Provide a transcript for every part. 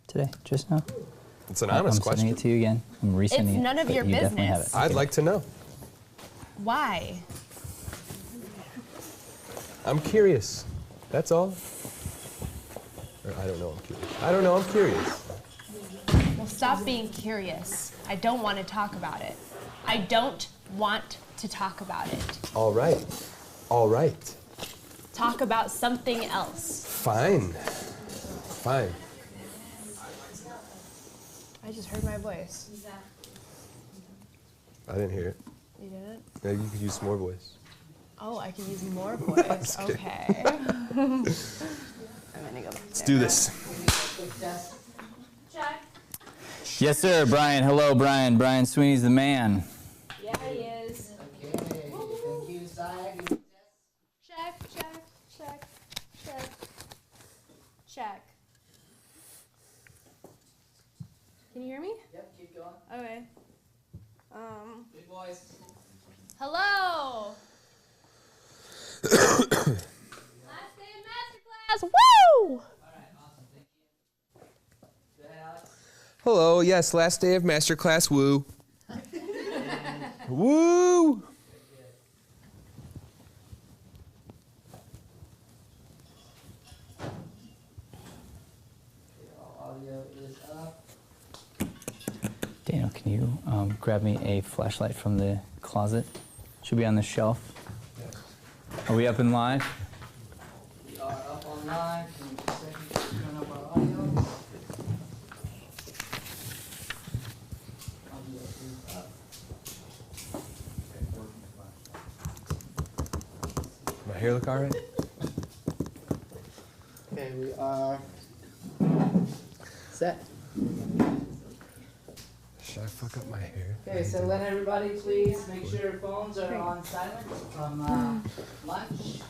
today, just now? It's an honest question. I'm sending it to you again. I'm resending it. It's none of your you definitely have it. business. I'd like to know. Why? I'm curious. That's all. Or I don't know, I'm curious. I don't know, I'm curious. Well, stop being curious. I don't want to talk about it. I don't want to talk about it. All right. All right. Talk about something else. Fine. Fine. I just heard my voice. I didn't hear it. You didn't? Yeah, you could use some more voice. Oh, I can use more voice. Okay. I'm gonna go back. Let's do this. Check. Yes, sir, Brian. Hello, Brian. Brian Sweeney's the man. Yeah, he is. Okay, thank you, Zach. Check, check, check, check, check. Can you hear me? Yep, keep going. Okay. Big voice. Hello. Last day of Masterclass. Woo! All right, awesome. Thank you. Go ahead, Alex. Hello, yes, last day of Masterclass, woo. Woo! Audio is up. Daniel, can you grab me a flashlight from the closet? Should be on the shelf. Are we up and live? We are up on live. Can you just a second to turn up our audio? Audio is up. My hair look all right? Okay, we are set. Should I fuck up my hair? Okay, so let everybody please make sure your phones are on silent from lunch.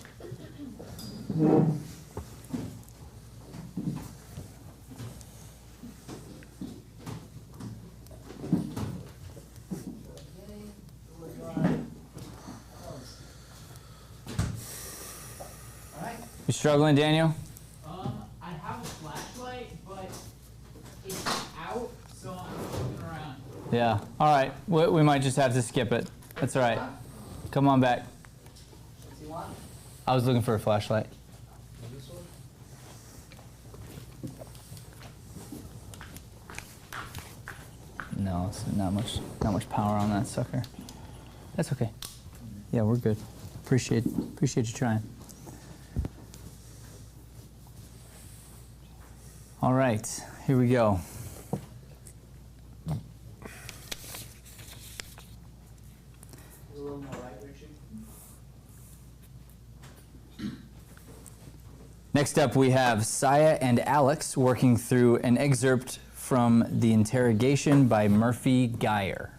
You struggling, Daniel? I have a flashlight, but it's out, so I'm looking around. Yeah. All right. We might just have to skip it. That's all right. Come on back. What's he want? I was looking for a flashlight. This one? No, it's not much power on that sucker. That's okay. Yeah, we're good. Appreciate you trying. All right, here we go. A little more right, Richard. Next up, we have Saya and Alex working through an excerpt from The Interrogation by Murphy Geyer.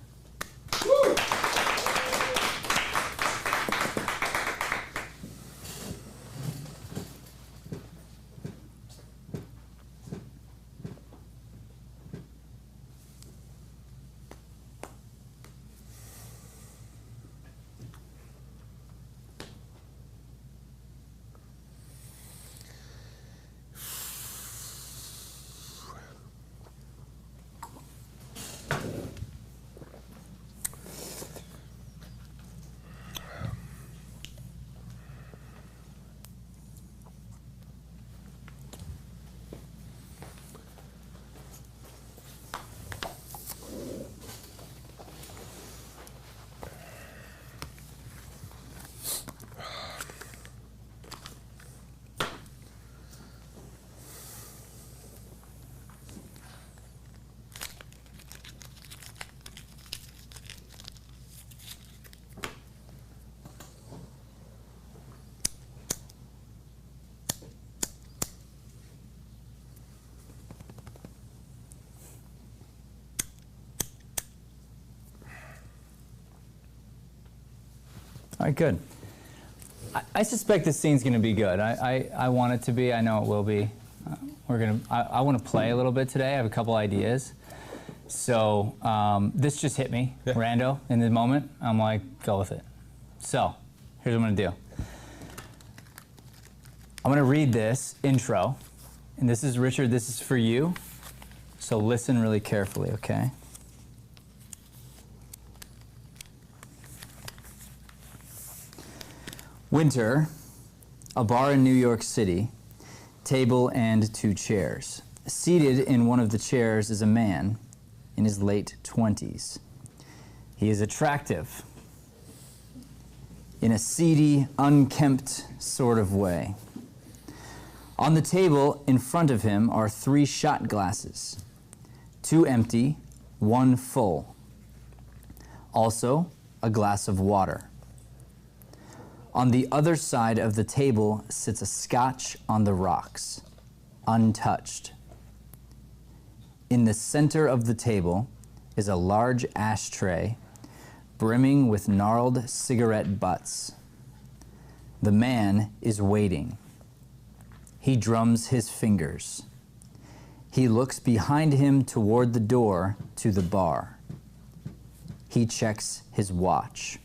All right, good. I suspect this scene's going to be good. I want it to be. I know it will be. I want to play a little bit today. I have a couple ideas. So this just hit me, rando, in the moment. I'm like, go with it. So here's what I'm going to do. I'm going to read this intro. And this is, Richard, this is for you. So listen really carefully, okay? Winter, a bar in New York City, table and 2 chairs. Seated in one of the chairs is a man in his late 20s. He is attractive in a seedy, unkempt sort of way. On the table in front of him are 3 shot glasses, 2 empty, 1 full. Also, a glass of water. On the other side of the table sits a scotch on the rocks, untouched. In the center of the table is a large ashtray brimming with gnarled cigarette butts. The man is waiting. He drums his fingers. He looks behind him toward the door to the bar. He checks his watch.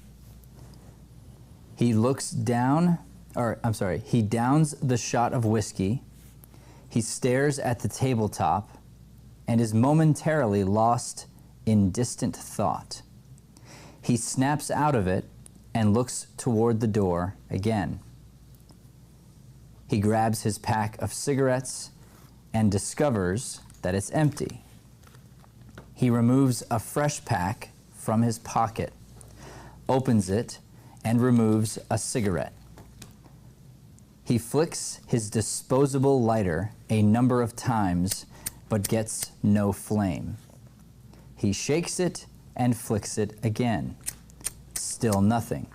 He downs the shot of whiskey. He stares at the tabletop and is momentarily lost in distant thought. He snaps out of it and looks toward the door again. He grabs his pack of cigarettes and discovers that it's empty. He removes a fresh pack from his pocket, opens it, and removes a cigarette. He flicks his disposable lighter a number of times, but gets no flame. He shakes it and flicks it again. Still nothing.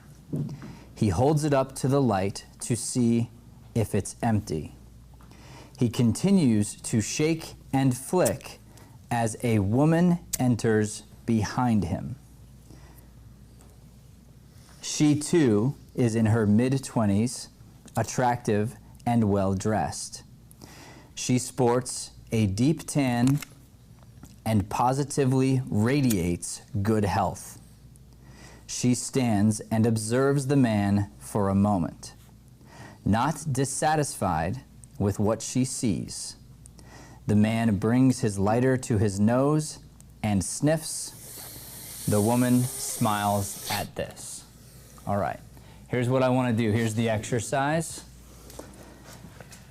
He holds it up to the light to see if it's empty. He continues to shake and flick as a woman enters behind him. She too is in her mid-20s, attractive and well-dressed. She sports a deep tan and positively radiates good health. She stands and observes the man for a moment, not dissatisfied with what she sees. The man brings his lighter to his nose and sniffs. The woman smiles at this. All right, here's what I want to do. Here's the exercise.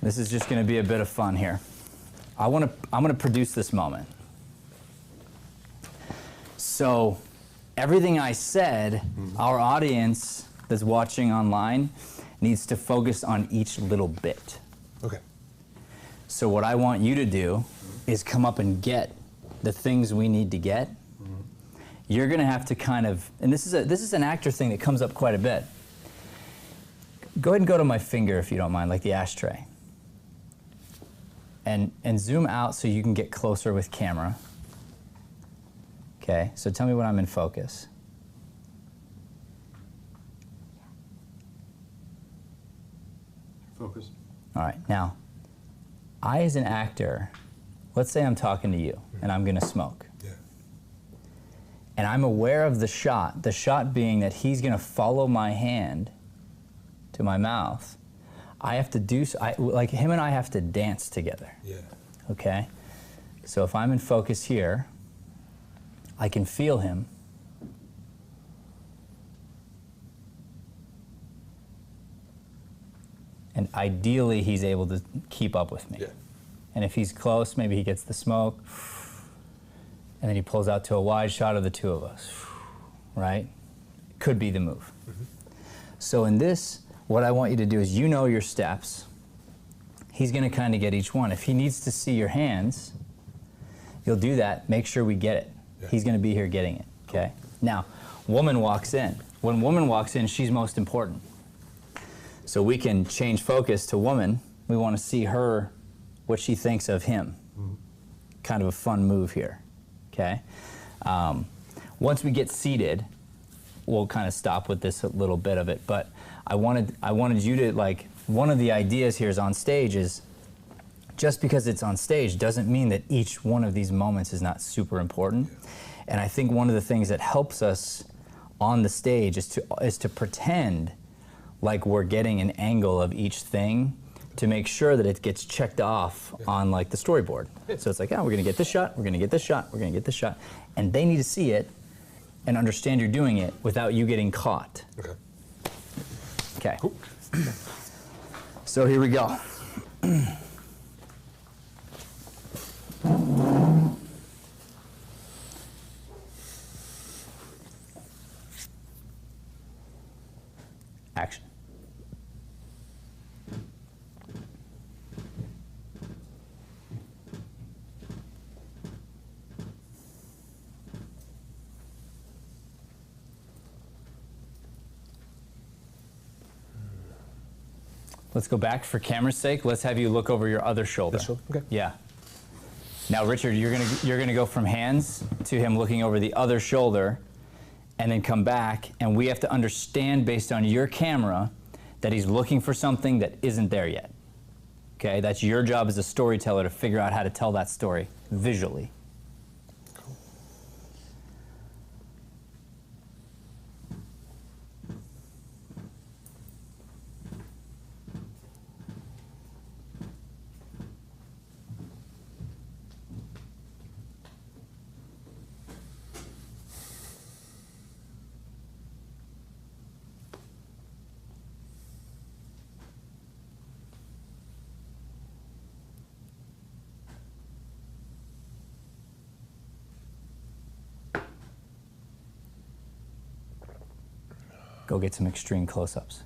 This is just going to be a bit of fun here. I'm going to produce this moment. So everything I said, our audience that's watching online needs to focus on each little bit. Okay. So what I want you to do is come up and get the things we need to get. You're going to have to kind of, and this is an actor thing that comes up quite a bit. Go ahead and go to my finger if you don't mind, like the ashtray. And zoom out so you can get closer with camera. Okay, so tell me when I'm in focus. Focus. All right, now, I as an actor, let's say I'm talking to you and I'm going to smoke. Yeah. And I'm aware of the shot being that he's going to follow my hand to my mouth. I have to do, like him and I have to dance together. Yeah. Okay? So if I'm in focus here, I can feel him. And ideally, he's able to keep up with me. Yeah. And if he's close, maybe he gets the smoke. And then he pulls out to a wide shot of the two of us, right? Could be the move. So in this, what I want you to do is, you know your steps. He's going to kind of get each one. If he needs to see your hands, you'll do that. Make sure we get it. Yeah. He's going to be here getting it, okay? Now, woman walks in. When woman walks in, she's most important. So we can change focus to woman. We want to see her, what she thinks of him. Kind of a fun move here. Okay. Once we get seated, we'll kind of stop with this a little bit of it. But I wanted you to, like, one of the ideas here is on stage is, just because it's on stage doesn't mean that each one of these moments is not super important. And I think one of the things that helps us on the stage is to pretend like we're getting an angle of each thing to make sure that it gets checked off on like the storyboard. So it's like, oh, we're gonna get this shot, we're gonna get this shot, we're gonna get this shot. And they need to see it and understand you're doing it without you getting caught. Okay. Okay. Cool. So here we go. Action. Let's go back for camera's sake. Let's have you look over your other shoulder. This shoulder? Okay. Yeah. Now, Richard, you're gonna go from hands to him looking over the other shoulder, and then come back, and we have to understand based on your camera that he's looking for something that isn't there yet. Okay, that's your job as a storyteller to figure out how to tell that story visually. Go get some extreme close-ups.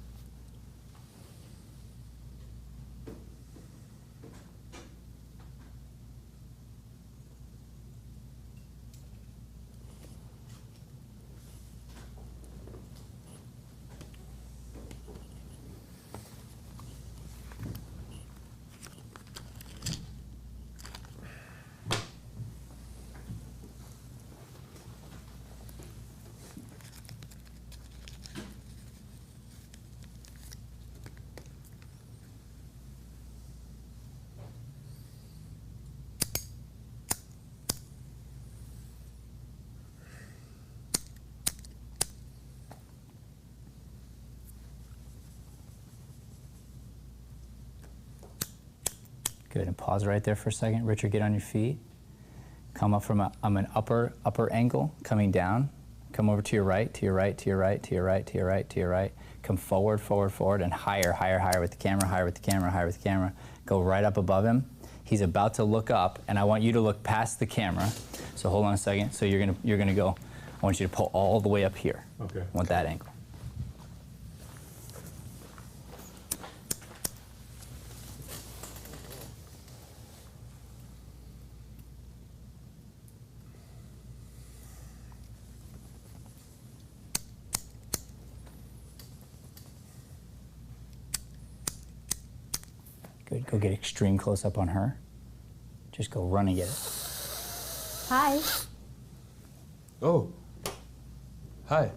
Good, and pause right there for a second. Richard, get on your feet. Come up from an upper angle, coming down. Come over to your right, to your right, to your right, to your right, to your right, to your right. Come forward, forward, forward, and higher, higher, higher with the camera, higher with the camera, higher with the camera. Go right up above him. He's about to look up, and I want you to look past the camera. So hold on a second. So you're gonna go. I want you to pull all the way up here. Okay. I want that angle. Good. Go get extreme close up on her. Just go run and get it. Hi. Oh. Hi.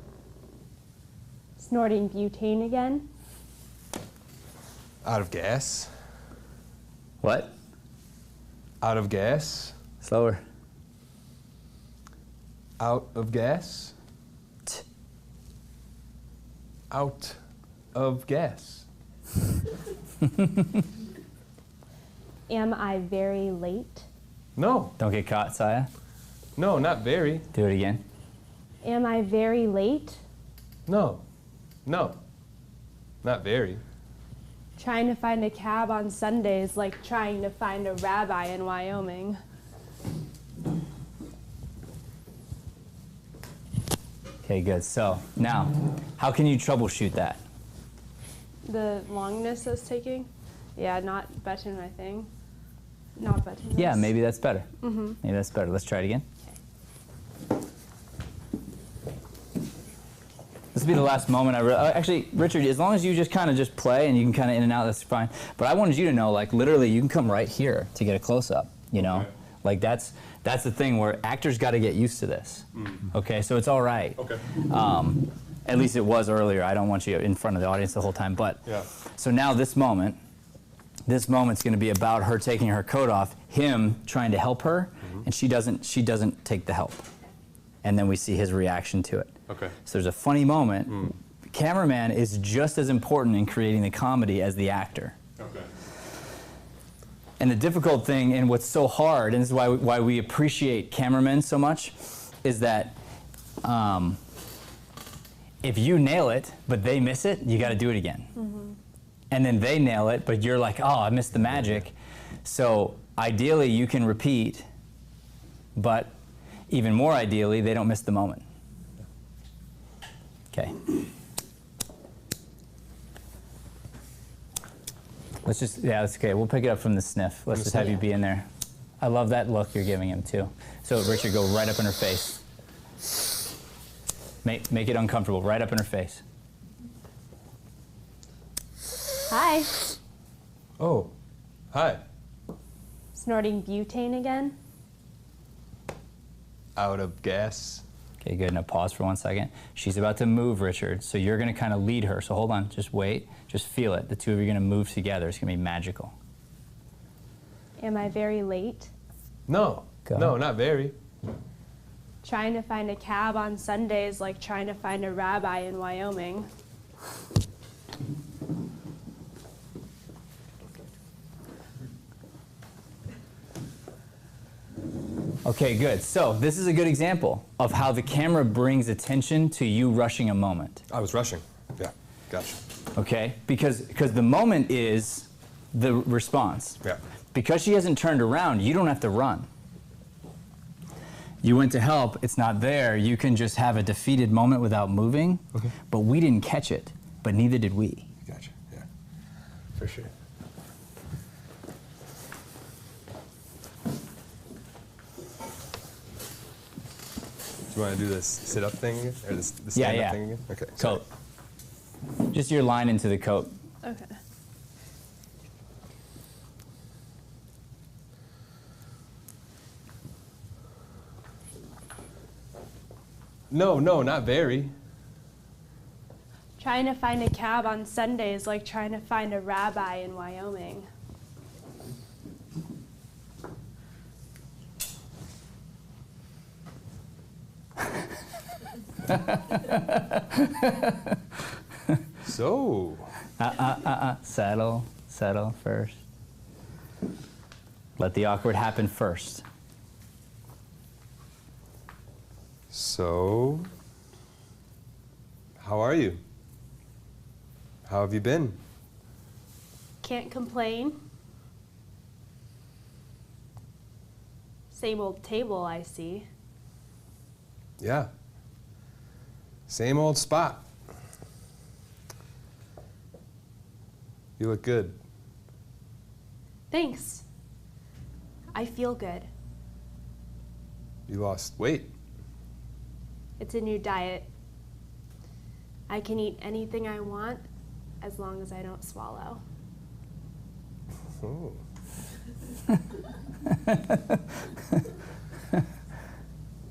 Snorting butane again? Out of gas. What? Out of gas. Slower. Out of gas. T. Out of gas. Am I very late? No. Don't get caught, Saya. No, not very. Do it again. Am I very late? No. No. Not very. Trying to find a cab on Sunday is like trying to find a rabbi in Wyoming. Okay, good. So now, how can you troubleshoot that? The longness that's taking? Yeah, not button my thing. Not button this. Yeah, maybe that's better. Maybe that's better. Let's try it again. This will be the last moment actually, Richard, as long as you just kind of just play and you can kind of in and out, that's fine. But I wanted you to know, like, literally, you can come right here to get a close-up, you know? Okay. Like, that's the thing where actors got to get used to this. Okay, so it's all right. Okay. At least it was earlier. I don't want you in front of the audience the whole time. But Yeah. so now this moment's going to be about her taking her coat off, him trying to help her, and she doesn't take the help. And then we see his reaction to it. Okay. So there's a funny moment. The cameraman is just as important in creating the comedy as the actor. Okay. And the difficult thing, and what's so hard, and this is why we appreciate cameramen so much, is that if you nail it, but they miss it, you got to do it again. And then they nail it, but you're like, oh, I missed the magic. So ideally, you can repeat, but even more ideally, they don't miss the moment. Okay. Let's just, yeah, that's okay. We'll pick it up from the sniff. Let's just have you be in there. I love that look you're giving him, too. So, Richard, go right up in her face. Make it uncomfortable, right up in her face. Hi. Oh, hi. Snorting butane again? Out of gas. Okay, good. Now pause for 1 second. She's about to move, Richard, so you're going to kind of lead her. So hold on, just wait. Just feel it. The two of you are going to move together. It's going to be magical. Am I very late? No, Go. no, not very. Trying to find a cab on Sunday is like trying to find a rabbi in Wyoming. Okay, good. So this is a good example of how the camera brings attention to you rushing a moment. I was rushing. Yeah, gotcha. Okay? Because the moment is the response. Yeah. Because she hasn't turned around, you don't have to run. You went to help, it's not there. You can just have a defeated moment without moving, but we didn't catch it, but neither did we. Gotcha, yeah, for sure. Do you want to do this sit-up thing again? Or this, the stand-up yeah. thing again? Okay. sorry. Coat. Just your line into the coat. Okay. No, not very. Trying to find a cab on Sunday is like trying to find a rabbi in Wyoming. So. Settle first. Let the awkward happen first. So. How are you? How have you been? Can't complain. Same old table, I see. Yeah. Same old spot. You look good. Thanks. I feel good. You lost weight. It's a new diet. I can eat anything I want as long as I don't swallow. Oh.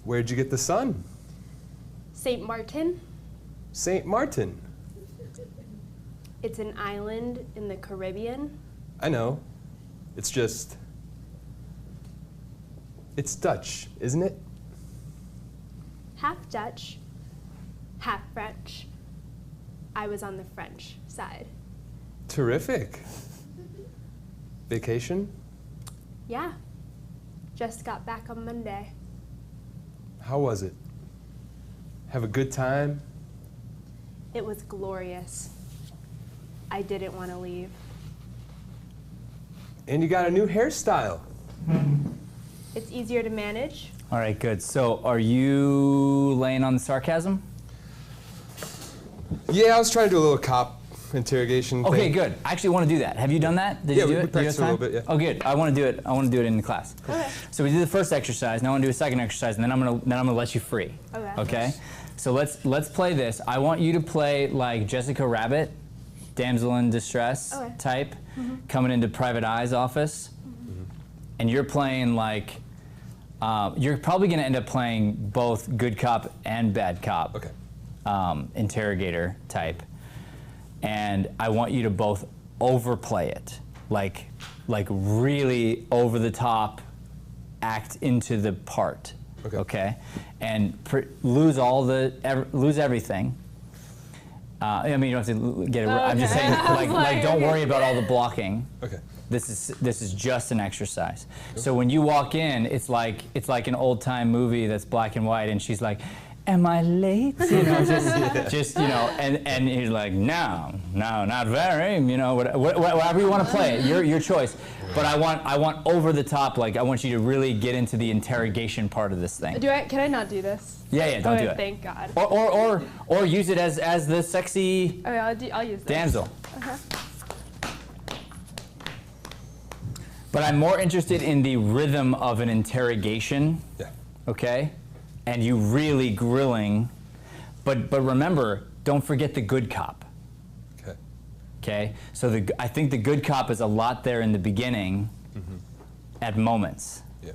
Where'd you get the sun? St. Martin? St. Martin. It's an island in the Caribbean. I know. It's just. It's Dutch, isn't it? Half Dutch, half French. I was on the French side. Terrific. Vacation? Yeah. Just got back on Monday. How was it? Have a good time? It was glorious. I didn't want to leave. And you got a new hairstyle. It's easier to manage. All right, good. So are you laying on the sarcasm? Yeah, I was trying to do a little cop interrogation thing. Okay, good. I actually want to do that. Have you done that? Did Yeah, you do we it? practiced Did you have a little time? bit, yeah. Oh, good. I want to do it. I want to do it in the class. Okay. So we did the first exercise. Now I want to do a second exercise, and then I'm gonna let you free. Okay. Okay. So let's play this. I want you to play like Jessica Rabbit, damsel in distress Okay. type, coming into Private Eye's office, and you're playing like. You're probably going to end up playing both good cop and bad cop. Okay. Interrogator type. And I want you to both overplay it. Like really over the top, act into the part. Okay. Okay? And lose everything. I mean, you don't have to get it. I'm just Okay. saying, like don't worry about all the blocking. Okay. This is just an exercise. So when you walk in, it's like an old time movie that's black and white, and she's like, "Am I late?" You know, just you know, and you're like, "No, not very." You know, whatever you want to play, your choice. But I want over the top. Like I want you to really get into the interrogation part of this thing. Can I not do this? Yeah, don't do it. Thank God. Or use it as the sexy Okay, I'll use this. damsel. But I'm more interested in the rhythm of an interrogation. Yeah. Okay? And you really grilling. But remember, don't forget the good cop. Okay. Okay? So I think the good cop is a lot there in the beginning at moments. Yeah.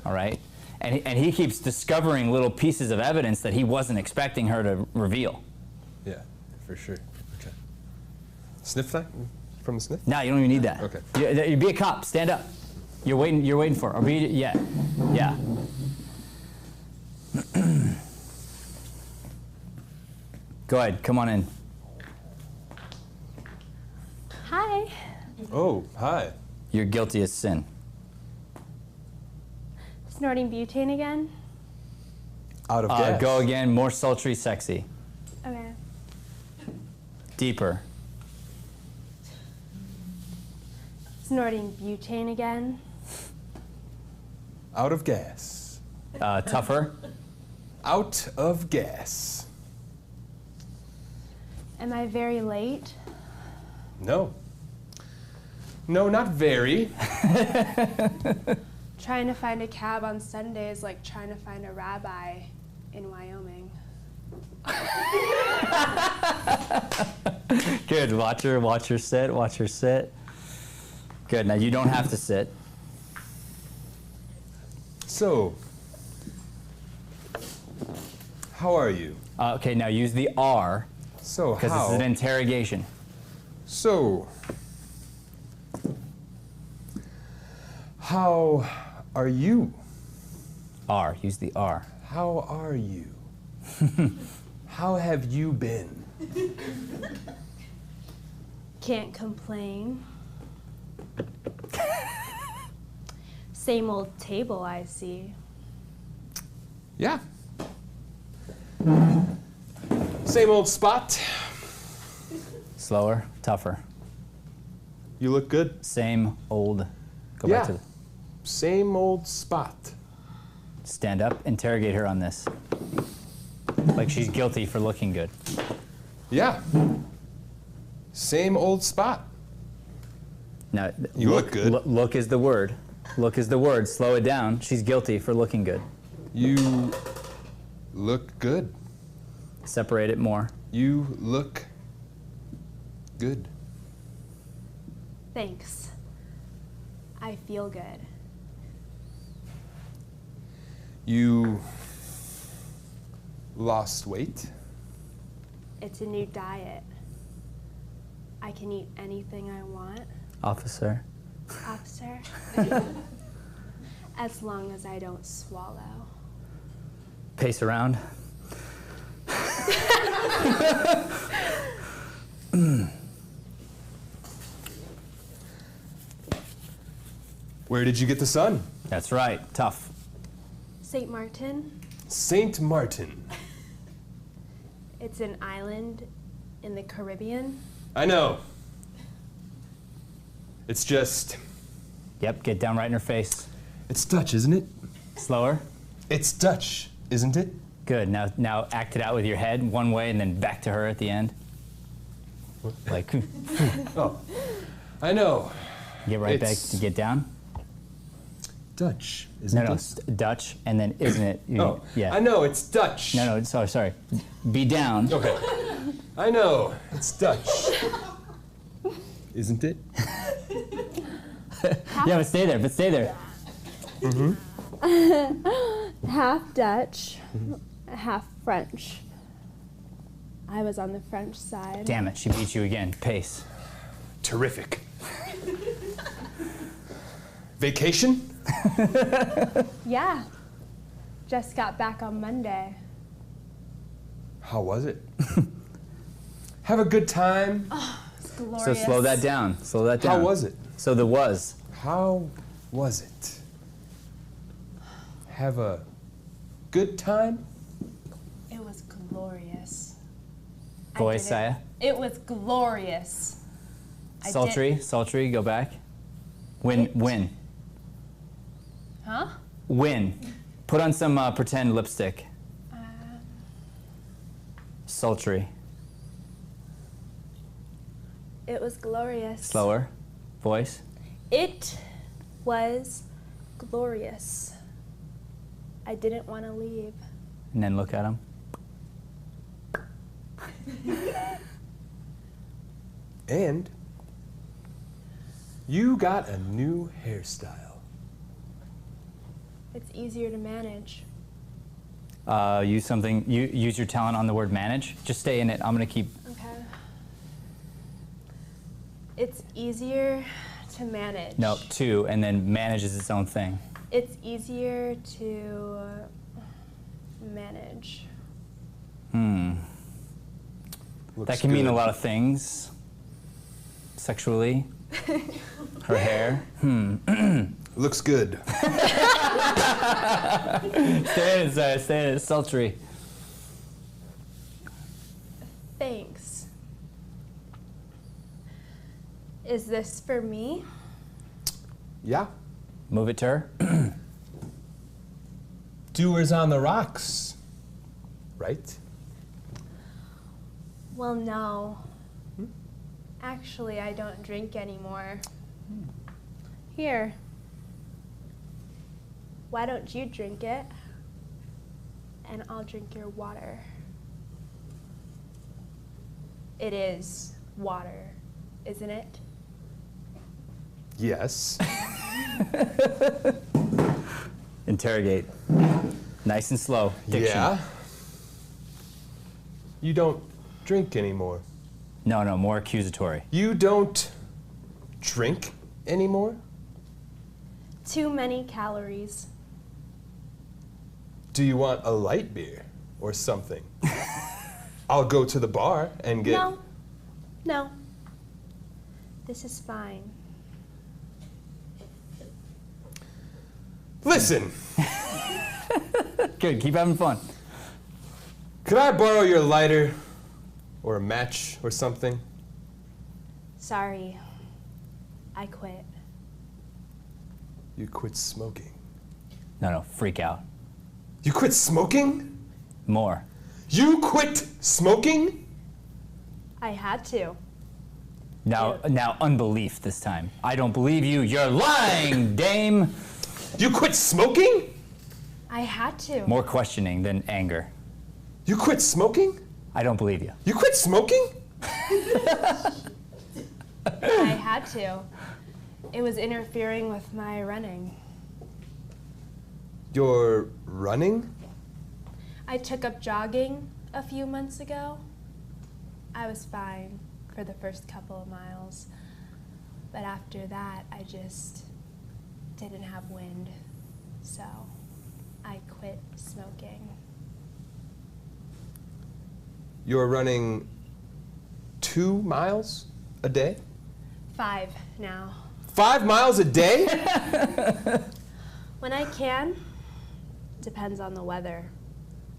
All right? And he keeps discovering little pieces of evidence that he wasn't expecting her to reveal. Yeah, for sure. Okay. Sniff that from the sniff? No, you don't even need that. Okay. You be a cop. Stand up. You're waiting for it. Or yeah. Go ahead. Come on in. Hi. Oh, hi. You're guilty as sin. Snorting butane again? Out of gas. Go again. More sultry, sexy. Okay. Deeper. Snorting butane again? Out of gas. Tougher. Out of gas. Am I very late? No. No, not very. Trying to find a cab on Sunday is like trying to find a rabbi in Wyoming. Good. Watch her sit. Good. Now you don't have to sit. So, how are you? Okay. Now use the R So, because this how? is an interrogation. So, how are you? R. Use the R. How are you? How have you been? Can't complain. Same old table, I see. Yeah. Same old spot. Slower. Tougher. You look good. Same old. Go Yeah. back to the. Same old spot. Stand up. Interrogate her on this. Like she's guilty for looking good. Yeah. Same old spot. Now, You look good. Look is the word. Look is the word. Slow it down. She's guilty for looking good. You look good. Separate it more. You look good. Thanks. I feel good. You lost weight. It's a new diet. I can eat anything I want, Officer. officer. As long as I don't swallow. Pace around. Where did you get the sun? That's right. Tough. St. Martin, Saint Martin. it's an island in the Caribbean. I know. It's just, Yep. Get down right in her face. it's Dutch, isn't it? Slower. It's Dutch, isn't it? Good. Now act it out with your head one way and then back to her at the end. Like Oh, I know. get right back It's- to get down. Dutch, isn't No, it? Dutch, and then isn't it? Oh, Yeah. I know, it's Dutch. No, sorry. Be down. Okay. I know, it's Dutch. Isn't it? Yeah, but stay there. Half Dutch, half French. I was on the French side. Damn it, she beat you again. Pace. Terrific. Vacation? Yeah. Just got back on Monday. How was it? Have a good time. It's glorious. So slow that down. How was it? So there was. How was it? Have a good time? It was glorious. I Voice, did it. Saya. It was glorious. I did- Sultry, go back. Win. Huh? Win. Put on some pretend lipstick. Sultry. It was glorious. Slower. Voice. It was glorious. I didn't want to leave. And then look at him. And you got a new hairstyle. It's easier to manage. Use your talent on the word manage. Just stay in it. I'm gonna keep. Okay. It's easier to manage. No, two, and then manage is its own thing. It's easier to manage. Looks That can mean a good. lot of things. Sexually. Her hair. Looks good. Stay in it, Zaya. Stay in it. Sultry. Thanks. Is this for me? Yeah. Move it to her. Doers on the rocks. Right? Well, no. Actually, I don't drink anymore. Here. Why don't you drink it? And I'll drink your water. It is water, isn't it? Yes. Interrogate. Nice and slow. Diction. Yeah. You don't drink anymore. No, more accusatory. You don't drink anymore? Too many calories. Do you want a light beer or something? I'll go to the bar and get. No. This is fine. Listen, Good. Keep having fun. could I borrow your lighter or a match or something? Sorry. I quit. You quit smoking. No. Freak out. You quit smoking? More. You quit smoking? I had to. Now unbelief this time. I don't believe you. You're lying, dame. You quit smoking? I had to. More questioning than anger. You quit smoking? I don't believe you. You quit smoking? I had to. It was interfering with my running. You're running? I took up jogging a few months ago. I was fine for the first couple of miles. But after that, I just didn't have wind. So I quit smoking. You're running 2 miles a day? 5 now. 5 miles a day? When I can, depends on the weather.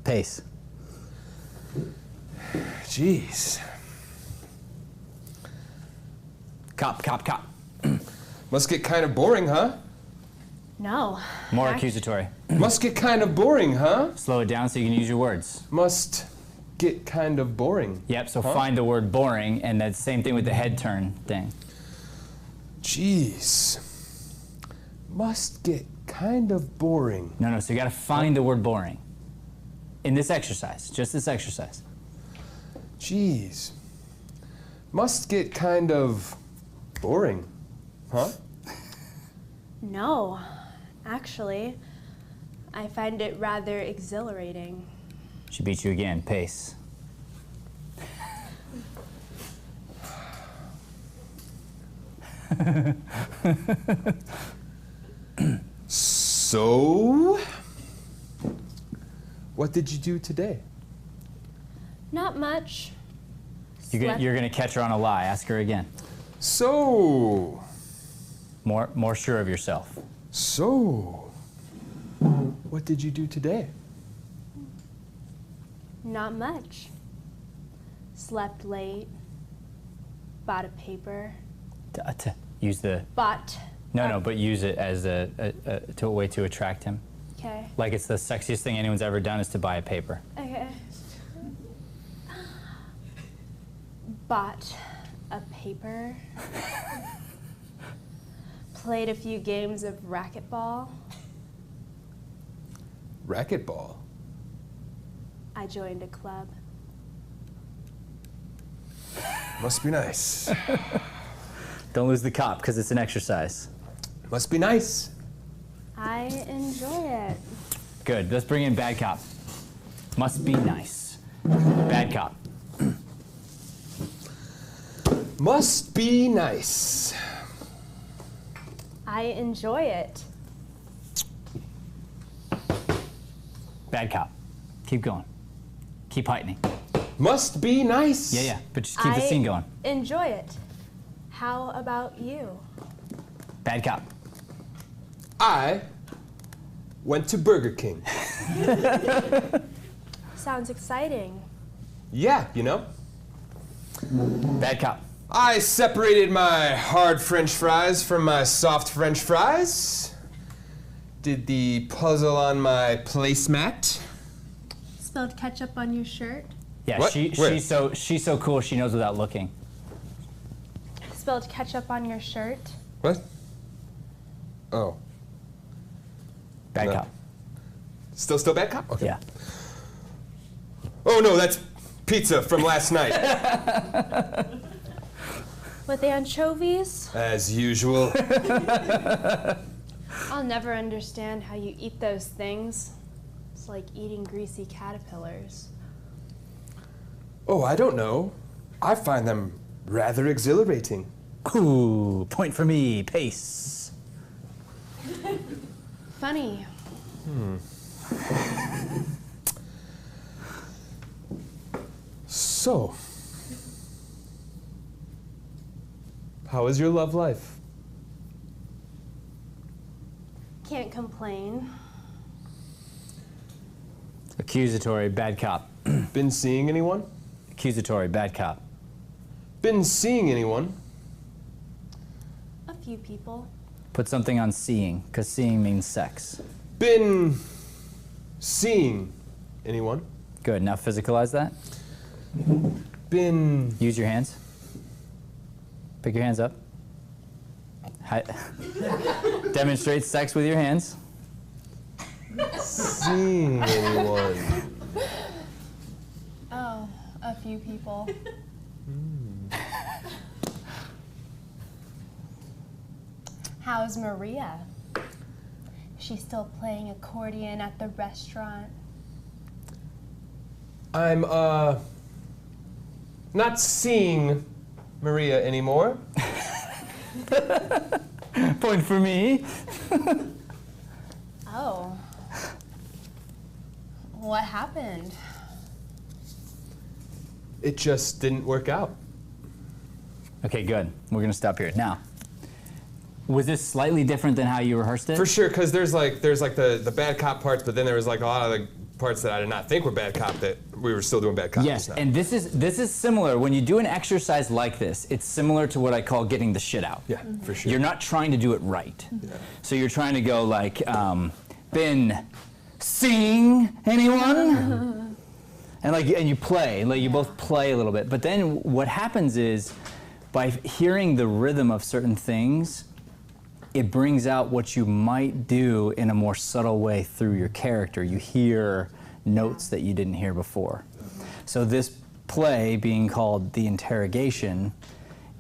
Pace. Jeez. Cop. Must get kind of boring, huh? No. More Act- accusatory. Must get kind of boring, huh? Slow it down so you can use your words. Must get kind of boring. Yep, so Huh? find the word boring, and that's the same thing with the head turn thing. Jeez. Must get kind of boring. No, so you gotta find the word boring. In this exercise, just this exercise. Jeez. Must get kind of boring, huh? No. Actually, I find it rather exhilarating. She beat you again, pace. So, what did you do today? Not much. You're gonna catch her on a lie. Ask her again. So, More sure of yourself. So, what did you do today? Not much. Slept late. Bought a paper. To use the Bought. no, but use it as a way to attract him. Okay. Like it's the sexiest thing anyone's ever done is to buy a paper. Okay. Bought a paper. Played a few games of racquetball. Racquetball. I joined a club. Must be nice. Don't lose the cop because it's an exercise. Must be nice. I enjoy it. Good. Let's bring in bad cop. Must be nice. Bad cop. Must be nice. I enjoy it. Bad cop. Keep going. Keep heightening. Must be nice. Yeah, but just keep the scene going. Enjoy it. How about you? Bad cop. I went to Burger King. Sounds exciting. Yeah, you know. Bad cop. I separated my hard French fries from my soft French fries. Did the puzzle on my placemat. Spilled ketchup on your shirt. Yeah, What? Where? she's so cool she knows without looking. Spilled ketchup on your shirt. What? Oh. Bad No. cop. Still bad cop? Okay. Yeah. Oh no, that's pizza from last night. With the anchovies? As usual. I'll never understand how you eat those things. It's like eating greasy caterpillars. Oh, I don't know. I find them rather exhilarating. Ooh, point for me. Pace. Funny. So, how is your love life? Can't complain. Accusatory. Bad cop. Been seeing anyone? Accusatory. Bad cop. Been seeing anyone? A few people. Put something on seeing, because seeing means sex. Been seeing anyone? Good. Now physicalize that. Been Use your hands. Pick your hands up. Demonstrate sex with your hands. seeing anyone? Oh, a few people. How's Maria? She's still playing accordion at the restaurant. I'm, not seeing Maria anymore. Point for me. Oh. What happened? It just didn't work out. Okay, good. We're gonna stop here. Now, was this slightly different than how you rehearsed it? For sure, because there's like the bad cop parts, but then there was like a lot of the parts that I did not think were bad cop that we were still doing bad cop. Yes, just now. and this is similar. When you do an exercise like this, it's similar to what I call getting the shit out. Yeah, for sure. You're not trying to do it right. Yeah. So you're trying to go like, been seeing anyone? And you play, like you both play a little bit. But then what happens is, by hearing the rhythm of certain things, it brings out what you might do in a more subtle way through your character. You hear notes that you didn't hear before. So this play, being called The Interrogation,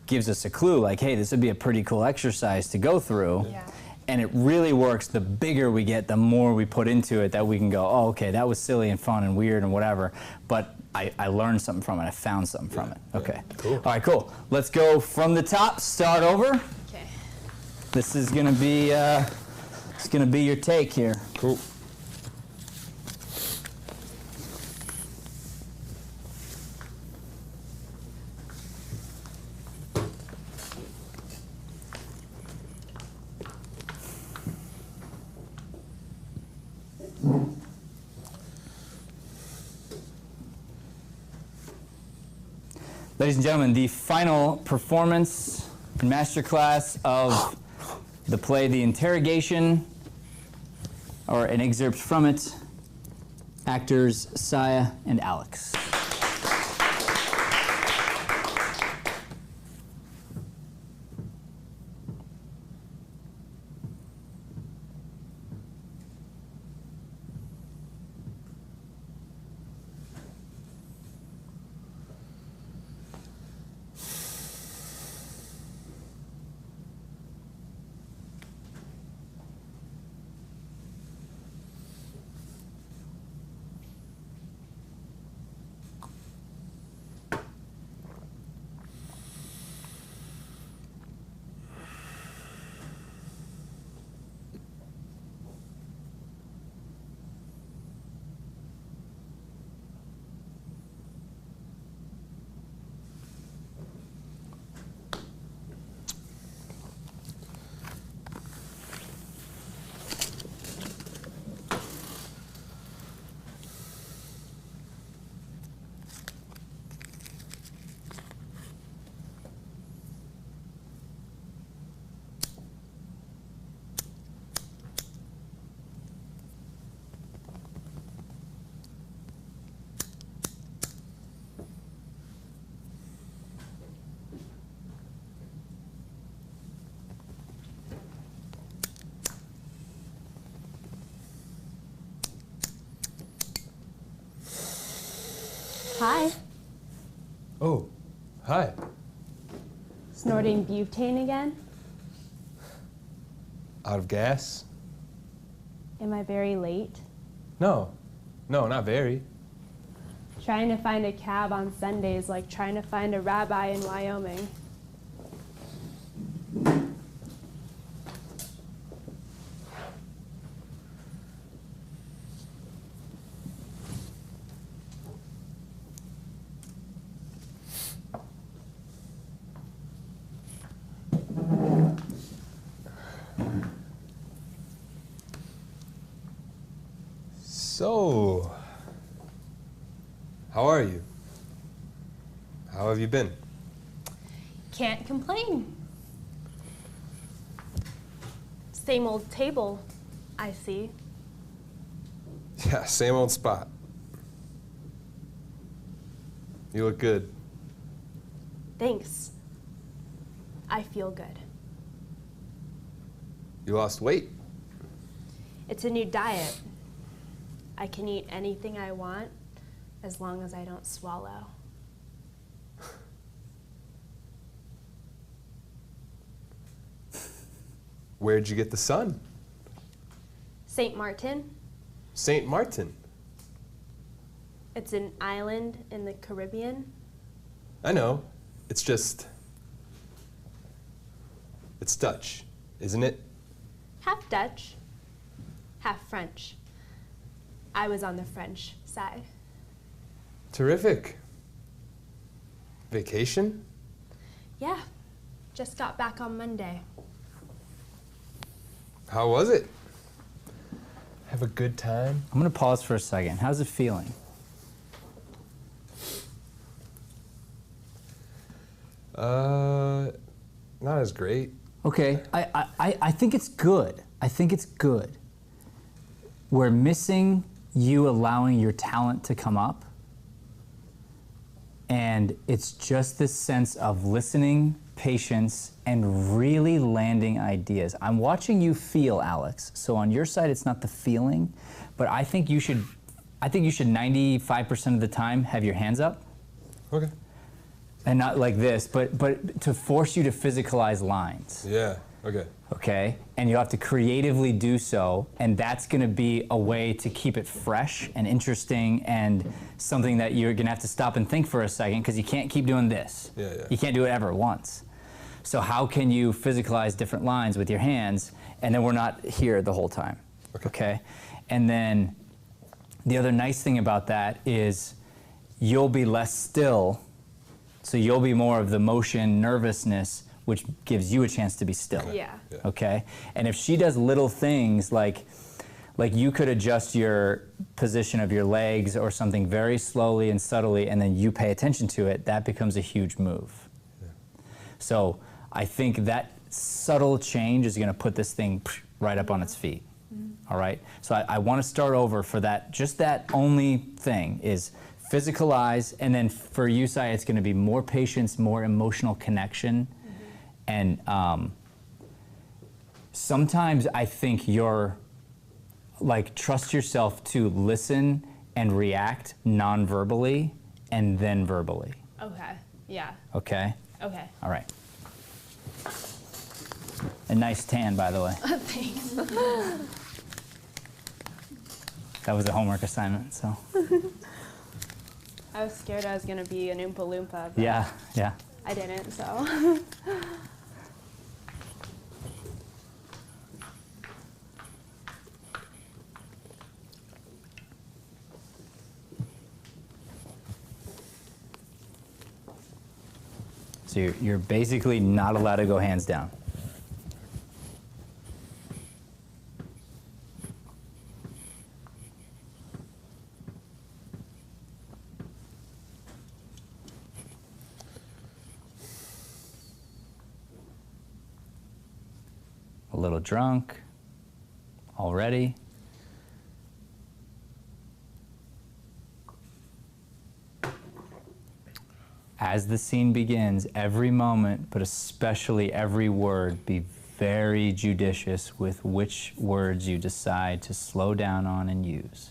gives us a clue, like, hey, this would be a pretty cool exercise to go through. Yeah. And it really works. The bigger we get, the more we put into it, that we can go, oh, okay, that was silly and fun and weird and whatever, but I learned something from it. I found something from it. Okay. Cool. All right, cool. Let's go from the top, start over. Okay. This is gonna be, it's gonna be your take here. Cool. Ladies and gentlemen, the final performance and masterclass of the play The Interrogation, or an excerpt from it, actors Saya and Alex. Hi. Oh, hi. Snorting butane again? Out of gas? Am I very late? No, not very. Trying to find a cab on Sundays like trying to find a rabbi in Wyoming. So, how are you? How have you been? Can't complain. Same old table, I see. Yeah, same old spot. You look good. Thanks. I feel good. You lost weight? It's a new diet. I can eat anything I want as long as I don't swallow. Where'd you get the sun? St. Martin. St. Martin. It's an island in the Caribbean. I know. It's just... It's Dutch, isn't it? Half Dutch, half French. I was on the French side. Terrific. Vacation? Yeah, just got back on Monday. How was it? Have a good time? I'm gonna pause for a second. How's it feeling? Not as great. Okay, I think it's good. I think it's good. We're missing you allowing your talent to come up. And it's just this sense of listening, patience, and really landing ideas. I'm watching you feel, Alex. So on your side, it's not the feeling, but I think you should 95% of the time have your hands up. Okay. And not like this, but to force you to physicalize lines. Yeah, okay. Okay? And you have to creatively do so, and that's gonna be a way to keep it fresh and interesting and something that you're gonna have to stop and think for a second, because you can't keep doing this. Yeah. You can't do it ever at once. So how can you physicalize different lines with your hands, and then we're not here the whole time, okay? And then the other nice thing about that is you'll be less still, so you'll be more of the motion nervousness, which gives you a chance to be still. Yeah. Okay? And if she does little things like Like you could adjust your position of your legs or something very slowly and subtly, and then you pay attention to it, that becomes a huge move. Yeah. So I think that subtle change is going to put this thing right up on its feet. All right? So I want to start over for that. Just that only thing is physicalize, and then for you, Sai, it's going to be more patience, more emotional connection. And sometimes I think you're, like, trust yourself to listen and react non-verbally and then verbally. Okay. Yeah. Okay? Okay. All right. A nice tan, by the way. Thanks. That was a homework assignment, so. I was scared I was gonna be an Oompa Loompa. But Yeah, yeah. I didn't, so. So you're basically not allowed to go hands down. A little drunk already. As the scene begins, every moment, but especially every word, be very judicious with which words you decide to slow down on and use.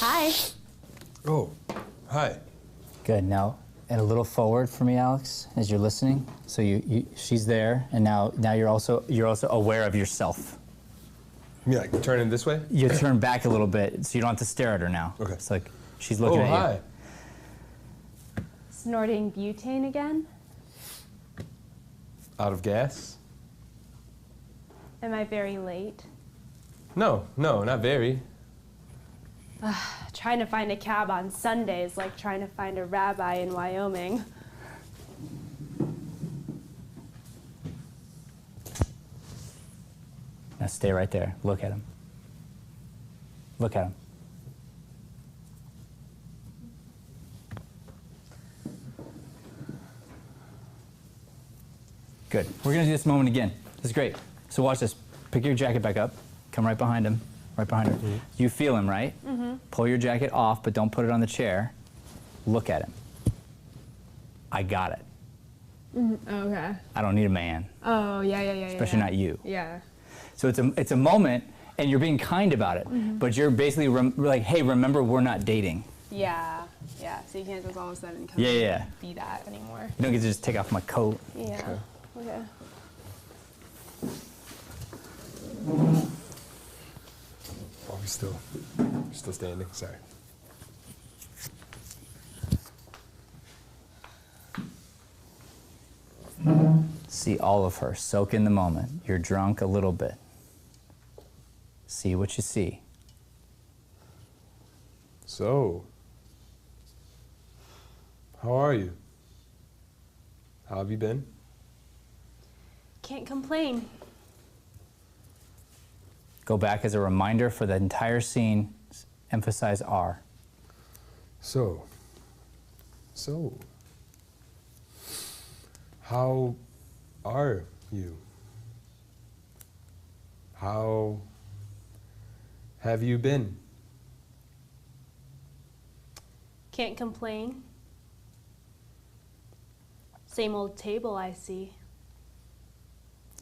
Hi. Oh, hi. Good. Now, and a little forward for me, Alex, as you're listening. So she's there, and now you're also aware of yourself. You mean like turning this way? You turn back a little bit, so you don't have to stare at her now. Okay. It's like she's looking at you. Hi. Snorting butane again? Out of gas? Am I very late? No, not very. Trying to find a cab on Sunday is like trying to find a rabbi in Wyoming. Now stay right there. Look at him. Look at him. Good. We're going to do this moment again. This is great. So watch this. Pick your jacket back up. Come right behind him. Right behind her. Mm-hmm. You feel him, right? Mm-hmm. Pull your jacket off, but don't put it on the chair. Look at him. I got it. Mm-hmm. Okay. I don't need a man. Oh, yeah. Especially not you. Yeah. So it's a moment, and you're being kind about it, but you're basically like, hey, remember, we're not dating. Yeah. So you can't just all of a sudden come Yeah. and be that anymore. You don't get to just take off my coat. Yeah. Okay. Oh, we're still standing. Sorry. See all of her. Soak in the moment. You're drunk a little bit. See what you see. So, how are you? How have you been? Can't complain. Go back as a reminder for the entire scene. Emphasize are. So, how are you? How have you been? Can't complain. Same old table I see.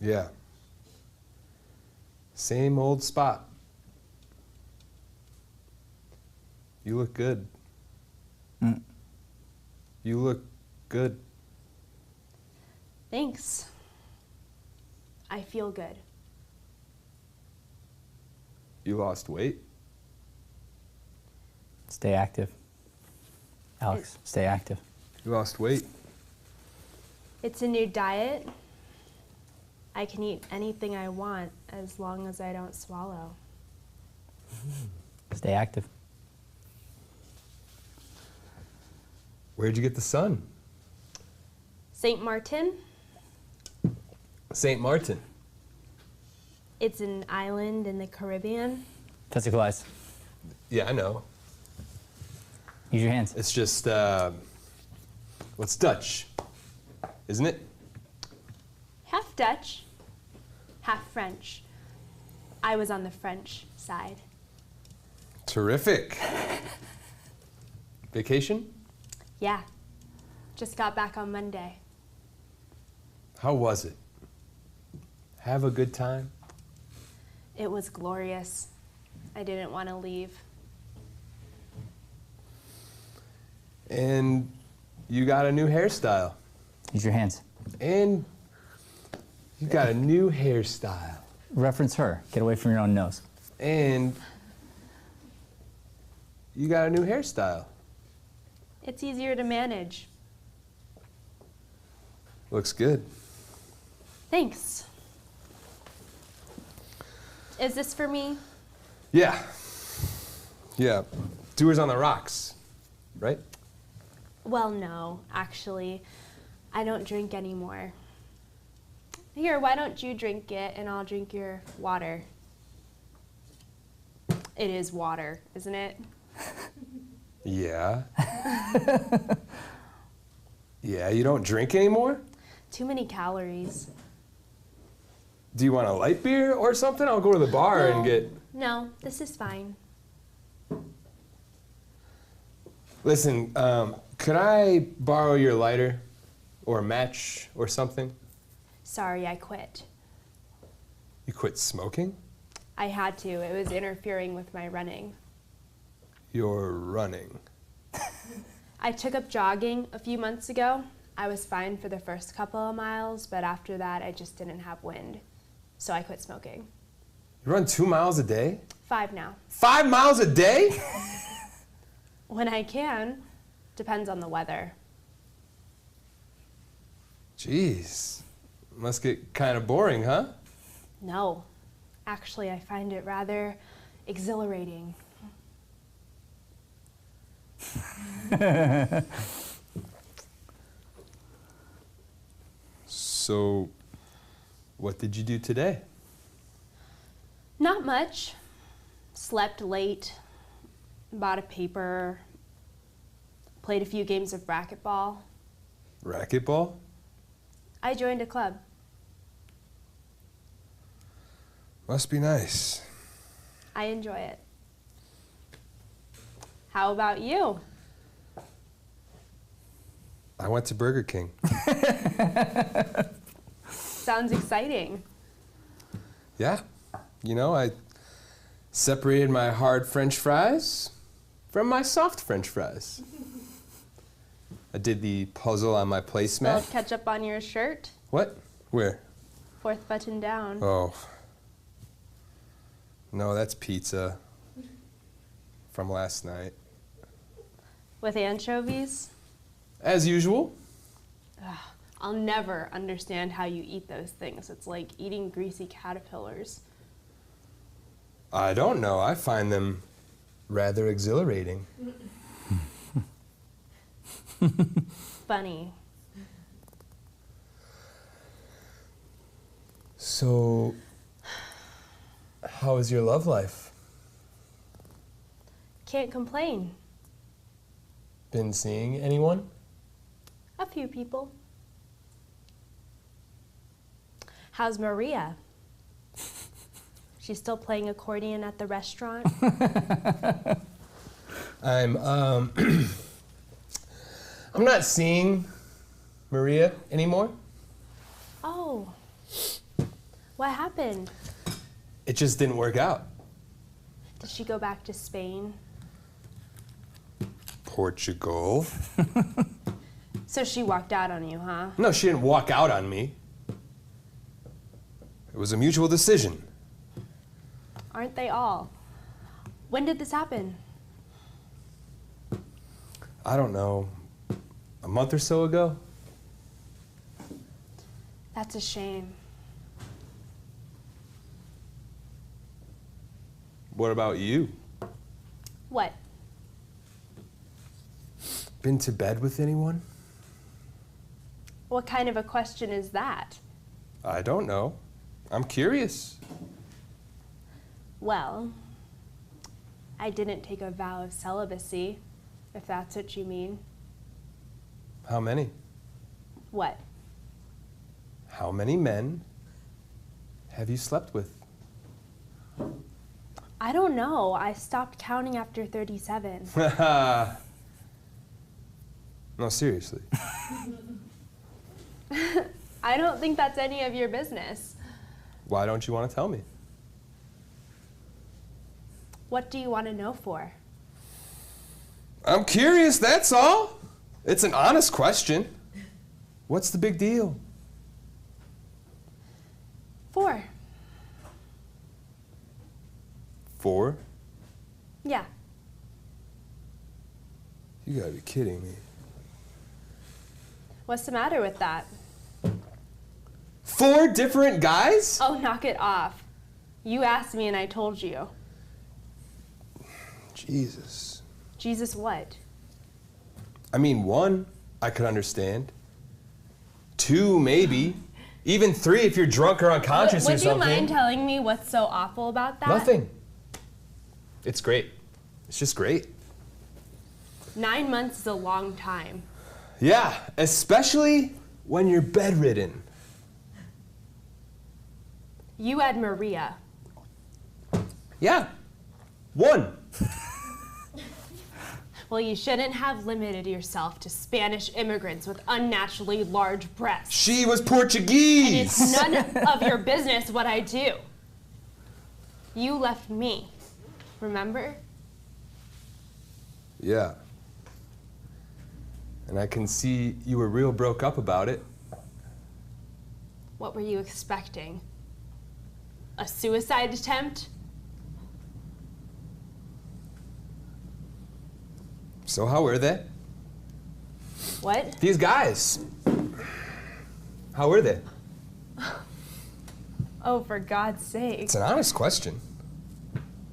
Yeah. Same old spot. You look good. You look good. Thanks. I feel good. You lost weight? Stay active. Alex, stay active. You lost weight? It's a new diet. I can eat anything I want as long as I don't swallow. Stay active. Where'd you get the sun? St. Martin, St. Martin. it's an island in the Caribbean. Testicleize. Yeah, I know. Use your hands. It's just, well, it's Dutch, isn't it? Half Dutch, half French. I was on the French side. Terrific. Vacation? Yeah, just got back on Monday. How was it? Have a good time? It was glorious. I didn't want to leave. And you got a new hairstyle. Use your hands. And you got a new hairstyle. Reference her. Get away from your own nose. And you got a new hairstyle. It's easier to manage. Looks good. Thanks. Is this for me? Yeah. Yeah. Doers on the rocks, right? Well, no, actually. I don't drink anymore. Here, why don't you drink it and I'll drink your water? It is water, isn't it? Yeah. Yeah, you don't drink anymore? Too many calories. Do you want a light beer or something? I'll go to the bar and get... No, this is fine. Listen, could I borrow your lighter or a match or something? Sorry, I quit. You quit smoking? I had to. It was interfering with my running. You're running. I took up jogging a few months ago. I was fine for the first couple of miles, but after that, I just didn't have wind. So I quit smoking. You run 2 miles a day? 5 now. 5 miles a day? When I can. Depends on the weather. Jeez. Must get kind of boring, huh? No. Actually, I find it rather exhilarating. So, what did you do today? Not much. Slept late. Bought a paper. Played a few games of racquetball. Racquetball? I joined a club. Must be nice. I enjoy it. How about you? I went to Burger King. Sounds exciting. Yeah. You know, I separated my hard French fries from my soft French fries. I did the puzzle on my placemat. Spilled ketchup on your shirt. What? Where? 4th button down. Oh. No, that's pizza from last night. With anchovies. As usual. I'll never understand how you eat those things. It's like eating greasy caterpillars. I don't know. I find them rather exhilarating. Funny. So, how is your love life? Can't complain. Been seeing anyone? A few people. How's Maria? She's still playing accordion at the restaurant? I'm not seeing Maria anymore. Oh. What happened? It just didn't work out. Did she go back to Spain? Portugal. So she walked out on you, huh? No, she didn't walk out on me. It was a mutual decision. Aren't they all? When did this happen? I don't know, a month or so ago? That's a shame. What about you? What? Been to bed with anyone? What kind of a question is that? I don't know. I'm curious. Well, I didn't take a vow of celibacy, if that's what you mean. How many? What? How many men have you slept with? I don't know. I stopped counting after 37. No, seriously. I don't think that's any of your business. Why don't you want to tell me? What do you want to know for? I'm curious, that's all. It's an honest question. What's the big deal? 4. 4? Yeah. You gotta be kidding me. What's the matter with that? 4 different guys? Oh, knock it off. You asked me and I told you. Jesus. Jesus what? I mean, 1, I could understand. 2, maybe. Even 3 if you're drunk or unconscious or Would you something. mind telling me what's so awful about that? Nothing. It's great. It's just great. 9 months is a long time. Yeah, especially when you're bedridden. You had Maria. Yeah. 1. Well, you shouldn't have limited yourself to Spanish immigrants with unnaturally large breasts. She was Portuguese. It's none of your business what I do. You left me, remember? Yeah. And I can see you were real broke up about it. What were you expecting? A suicide attempt? So how were they? What? These guys. How were they? Oh, for God's sake. It's an honest question.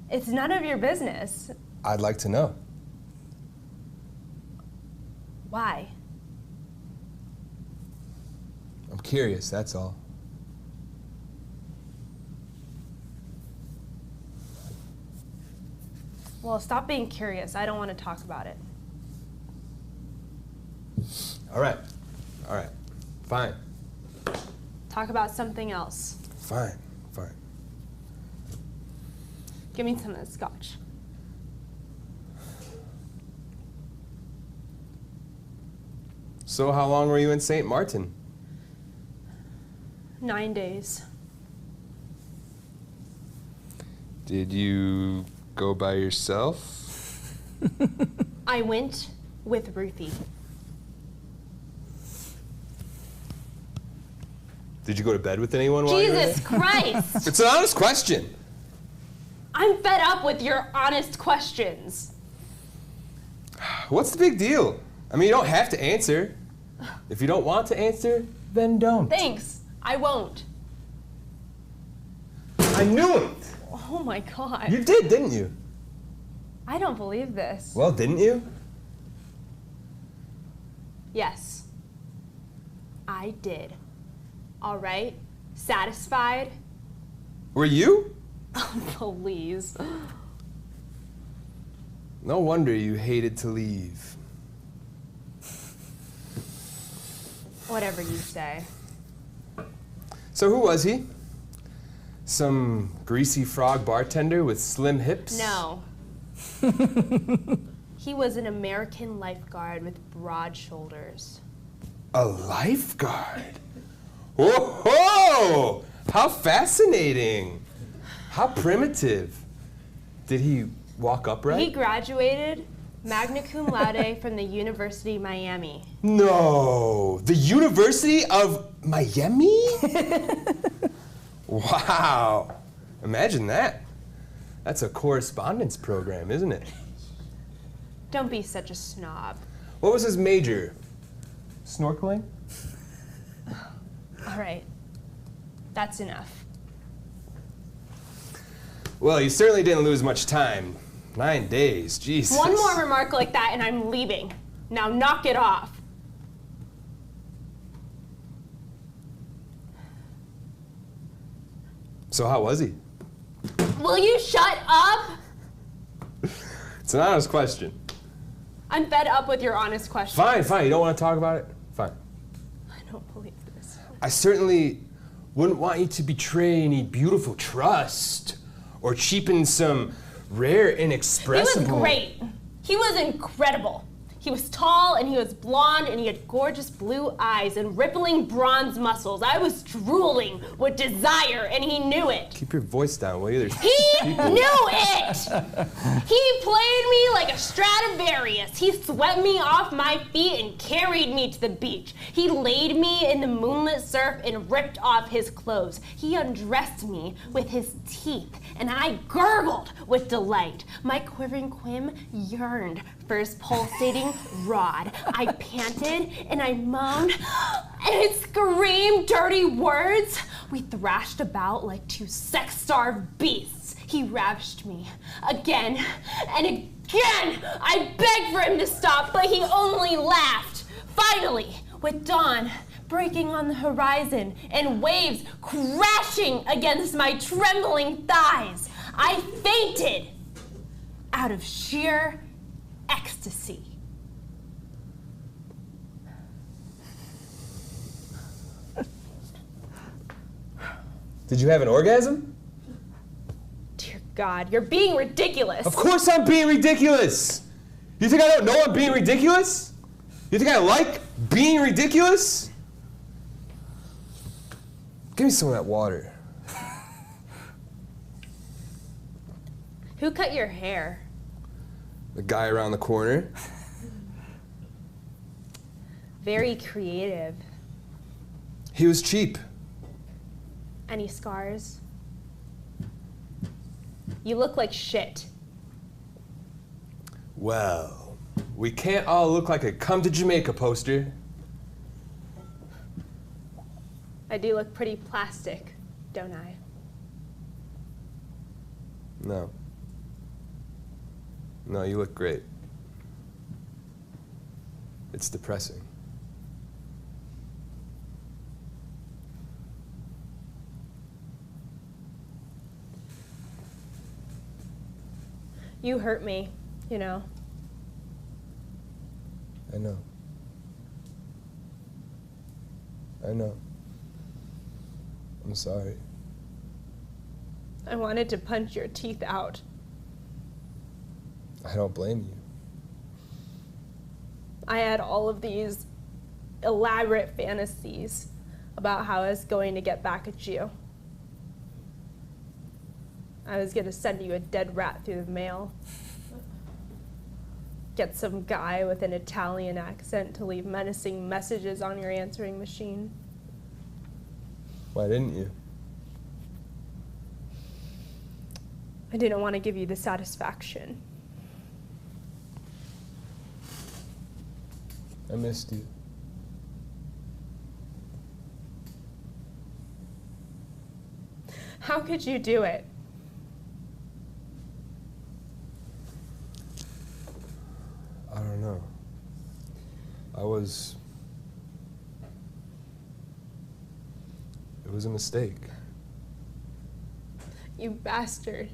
It's none of your business. I'd like to know. Why? I'm curious, that's all. Well, stop being curious. I don't want to talk about it. All right. All right. Fine. Talk about something else. Fine. Fine. Give me some of the scotch. So how long were you in St. Martin? 9 days. Did you go by yourself? I went with Ruthie. Did you go to bed with anyone while you were Jesus there? Christ! It's an honest question. I'm fed up with your honest questions. What's the big deal? I mean, you don't have to answer. If you don't want to answer, then don't. Thanks. I won't. I knew it! Oh my God. You did, didn't you? I don't believe this. Well, didn't you? Yes. I did. All right? Satisfied? Were you? Oh, please. No wonder you hated to leave. Whatever you say. So who was he? Some greasy frog bartender with slim hips? No. He was an American lifeguard with broad shoulders. A lifeguard? Whoa! How fascinating! How primitive. Did he walk upright? He graduated Magna cum laude from the University of Miami. No, the University of Miami? Wow, imagine that. That's a correspondence program, isn't it? Don't be such a snob. What was his major? Snorkeling? All right, that's enough. Well, you certainly didn't lose much time. 9 days, Jesus. One more remark like that and I'm leaving. Now knock it off. So how was he? Will you shut up? It's an honest question. I'm fed up with your honest questions. Fine, fine, you don't want to talk about it? Fine. I don't believe this. I certainly wouldn't want you to betray any beautiful trust or cheapen some rare, inexpressible... He was great. He was incredible. He was tall and he was blonde and he had gorgeous blue eyes and rippling bronze muscles. I was drooling with desire and he knew it. Keep your voice down, will you? There's He people. knew it! He played me like a Stradivarius. He swept me off my feet and carried me to the beach. He laid me in the moonlit surf and ripped off his clothes. He undressed me with his teeth and I gurgled with delight. My quivering quim yearned for his pulsating rod. I panted and I moaned and I screamed dirty words. We thrashed about like two sex-starved beasts. He ravished me again and again. I begged for him to stop, but he only laughed. Finally, with dawn breaking on the horizon and waves crashing against my trembling thighs, I fainted out of sheer ecstasy. Did you have an orgasm? Dear God, you're being ridiculous. Of course I'm being ridiculous. You think I don't know I'm being ridiculous? You think I like being ridiculous? Give me some of that water. Who cut your hair? The guy around the corner. Very creative. He was cheap. Any scars? You look like shit. Well, we can't all look like a Come to Jamaica poster. I do look pretty plastic, don't I? No. No, you look great. It's depressing. You hurt me, you know. I know. I know. I'm sorry. I wanted to punch your teeth out. I don't blame you. I had all of these elaborate fantasies about how I was going to get back at you. I was going to send you a dead rat through the mail. Get some guy with an Italian accent to leave menacing messages on your answering machine. Why didn't you? I didn't want to give you the satisfaction. I missed you. How could you do it? I don't know. It was a mistake. You bastard.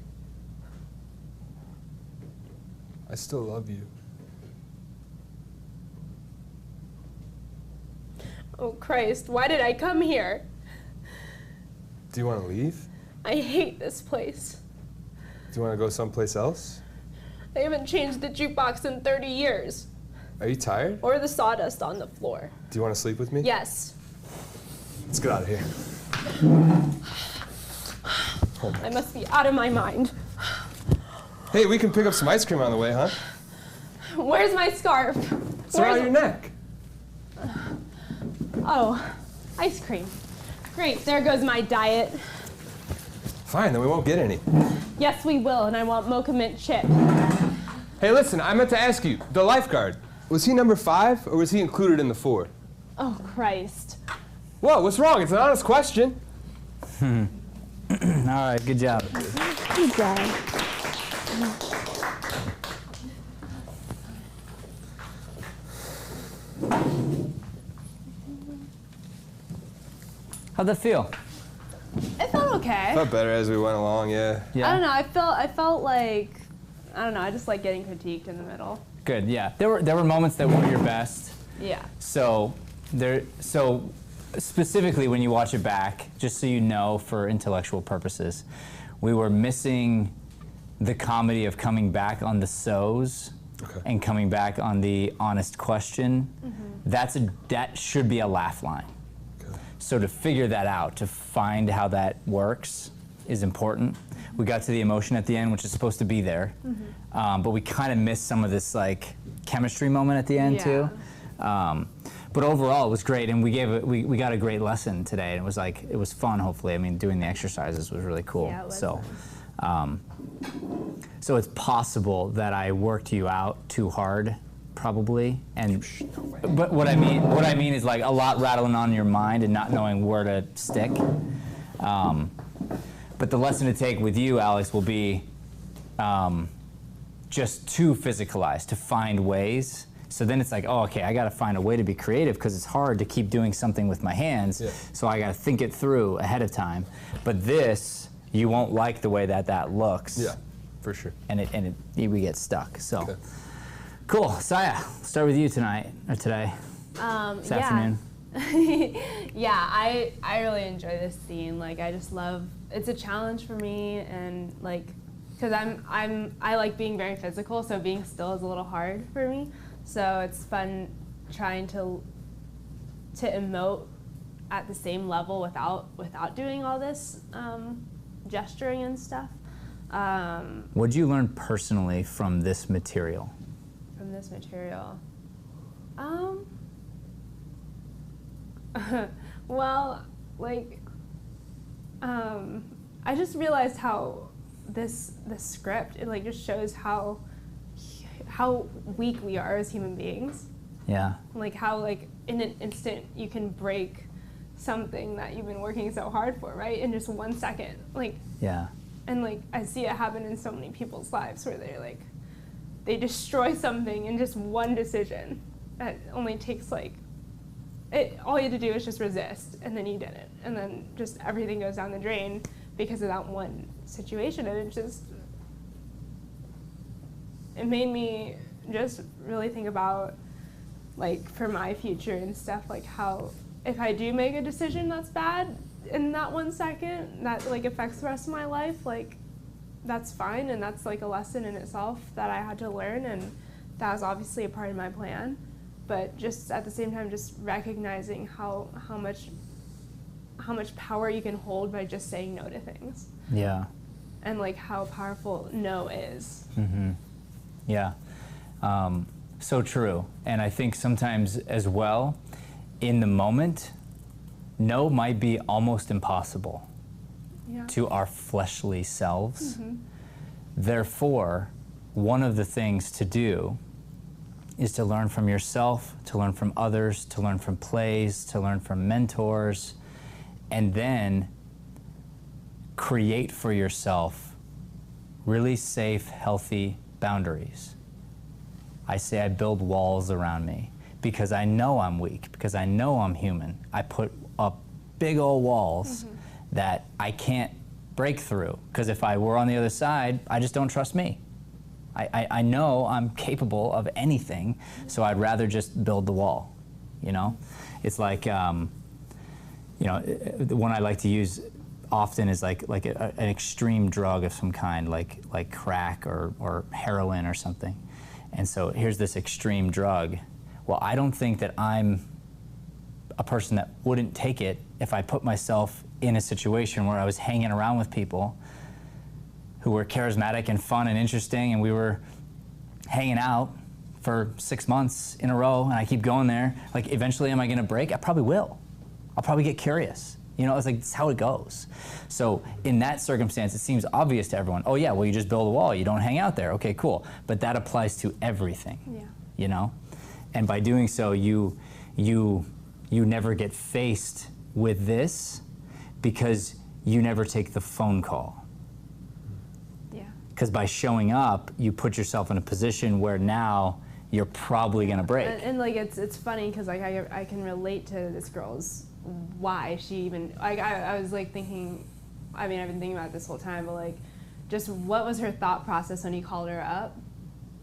I still love you. Oh Christ, why did I come here? Do you want to leave? I hate this place. Do you want to go someplace else? I haven't changed the jukebox in 30 years. Are you tired? Or the sawdust on the floor. Do you want to sleep with me? Yes. Let's get out of here. I must be out of my mind. Hey, we can pick up some ice cream on the way, huh? Where's my scarf? It's around your neck. Oh, ice cream. Great, there goes my diet. Fine, then we won't get any. Yes, we will, and I want mocha mint chip. Hey, listen, I meant to ask you, the lifeguard, was he number 5 or was he included in the 4? Oh, Christ. Whoa, what's wrong? It's an honest question. All right, good job. Good job. How'd that feel? It felt okay. Felt better as we went along, yeah. Yeah. I don't know, I felt like, I don't know, I just like getting critiqued in the middle. Good, yeah. There were moments that weren't your best. Yeah. So specifically when you watch it back, just so you know for intellectual purposes, we were missing the comedy of coming back on the so's and coming back on the honest question. That should be a laugh line. So to figure that out, to find how that works is important. We got to the emotion at the end, which is supposed to be there, but we kind of missed some of this like chemistry moment at the end too. But overall, it was great, and we got a great lesson today, and it was fun. Hopefully, I mean, doing the exercises was really cool. Yeah, it was so, so it's possible that I worked you out too hard, probably, and but what I mean is like a lot rattling on your mind and not knowing where to stick. But the lesson to take with you, Alex, will be just to physicalize, to find ways. So then it's like, oh, okay, I got to find a way to be creative because it's hard to keep doing something with my hands. Yeah. So I got to think it through ahead of time. But this, you won't like the way that looks. Yeah, for sure. And we get stuck. So, okay. Cool. Saya, start with you tonight or today. This afternoon. Yeah, I really enjoy this scene. Like, I just love. It's a challenge for me, and like, because I like being very physical, so being still is a little hard for me. So it's fun trying to emote at the same level without doing all this gesturing and stuff. What'd you learn personally from this material? From this material, well, like, I just realized how this script, it like just shows how weak we are as human beings. Yeah. Like how like in an instant you can break something that you've been working so hard for, right? In just 1 second. Like, yeah. And like I see it happen in so many people's lives where they destroy something in just one decision that only takes like all you had to do is just resist, and then you did it, and then just everything goes down the drain because of that one situation. And it made me just really think about, like, for my future and stuff, like how if I do make a decision that's bad in that 1 second that like affects the rest of my life, like that's fine, and that's like a lesson in itself that I had to learn, and that was obviously a part of my plan. But just at the same time, just recognizing how much power you can hold by just saying no to things. Yeah. And like how powerful no is. Mm-hmm. Yeah. So true. And I think sometimes as well, in the moment, no might be almost impossible to our fleshly selves. Mm-hmm. Therefore, one of the things to do is to learn from yourself, to learn from others, to learn from plays, to learn from mentors, and then create for yourself really safe, healthy boundaries. I say I build walls around me because I know I'm weak, because I know I'm human. I put up big old walls that I can't break through, because if I were on the other side, I just don't trust me. I know I'm capable of anything, so I'd rather just build the wall, you know? It's like, you know, the one I like to use often is like an extreme drug of some kind, like crack or heroin or something. And so here's this extreme drug. Well, I don't think that I'm a person that wouldn't take it if I put myself in a situation where I was hanging around with people who were charismatic and fun and interesting, and we were hanging out for 6 months in a row and I keep going there, like eventually am I gonna break? I probably will. I'll probably get curious. You know, it's like, it's how it goes. So in that circumstance, it seems obvious to everyone, oh yeah, well you just build a wall, you don't hang out there, okay, cool. But that applies to everything, you know? And by doing so, you never get faced with this because you never take the phone call. Because by showing up, you put yourself in a position where now you're probably gonna break. And like it's funny because like I can relate to this girl's why she even like I was like thinking, I mean I've been thinking about it this whole time, but like just what was her thought process when he called her up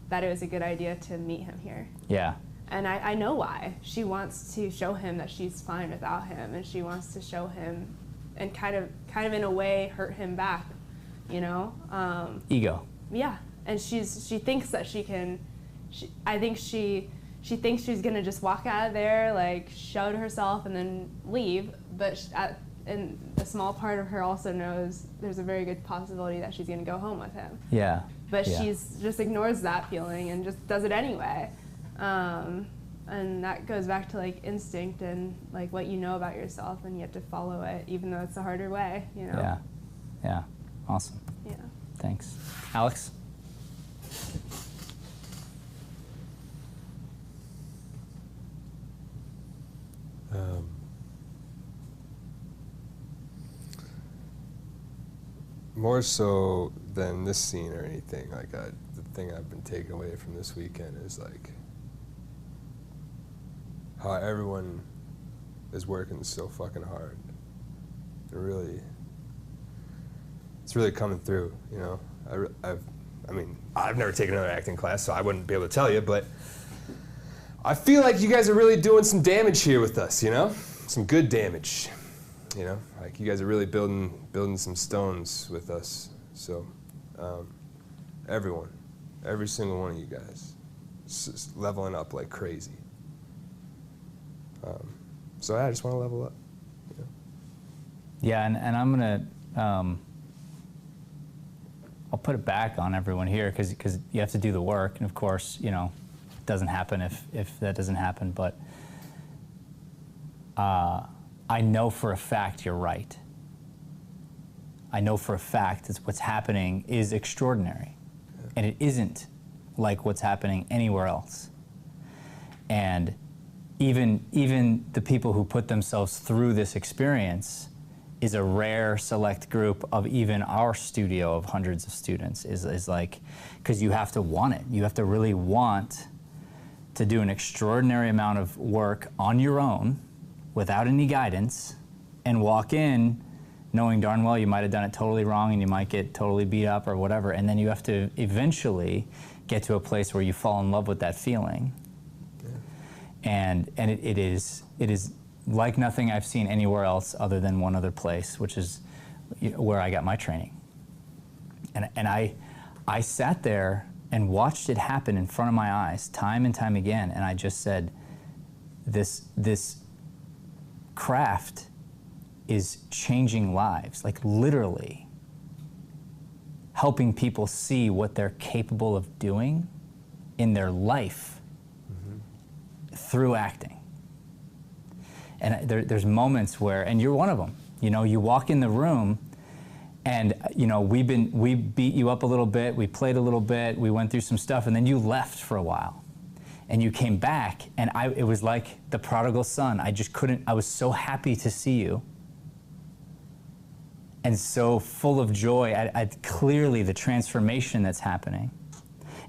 that it was a good idea to meet him here. Yeah. And I know why. She wants to show him that she's fine without him, and she wants to show him and kind of in a way hurt him back. You know, Ego. Yeah, and she thinks that she can. I think she thinks she's gonna just walk out of there, like show to herself, and then leave. But and a small part of her also knows there's a very good possibility that she's gonna go home with him. Yeah. But she's just ignores that feeling and just does it anyway. And that goes back to like instinct and like what you know about yourself, and you have to follow it, even though it's the harder way. You know. Yeah. Yeah. Awesome. Yeah. Thanks. Alex? More so than this scene or anything, like the thing I've been taking away from this weekend is like how everyone is working so fucking hard. It's really coming through, you know. I mean, I've never taken another acting class, so I wouldn't be able to tell you, but I feel like you guys are really doing some damage here with us, you know? Some good damage, you know? Like you guys are really building some stones with us. So, everyone, every single one of you guys, is leveling up like crazy. So I just want to level up. You know? Yeah, and I'm gonna, I'll put it back on everyone here because you have to do the work, and of course, you know, it doesn't happen if that doesn't happen, but I know for a fact you're right. I know for a fact that what's happening is extraordinary, and it isn't like what's happening anywhere else. And even the people who put themselves through this experience is a rare select group of even our studio of hundreds of students is like, because you have to want it. You have to really want to do an extraordinary amount of work on your own without any guidance and walk in knowing darn well you might have done it totally wrong and you might get totally beat up or whatever, and then you have to eventually get to a place where you fall in love with that feeling. And it is like nothing I've seen anywhere else other than one other place, which is where I got my training. And I sat there and watched it happen in front of my eyes time and time again, and I just said, this craft is changing lives, like literally helping people see what they're capable of doing in their life through acting. And there's moments where, and you're one of them, you know, you walk in the room and, you know, we beat you up a little bit, we played a little bit, we went through some stuff, and then you left for a while. And you came back, and it was like the prodigal son. I just couldn't, I was so happy to see you. And so full of joy at clearly the transformation that's happening.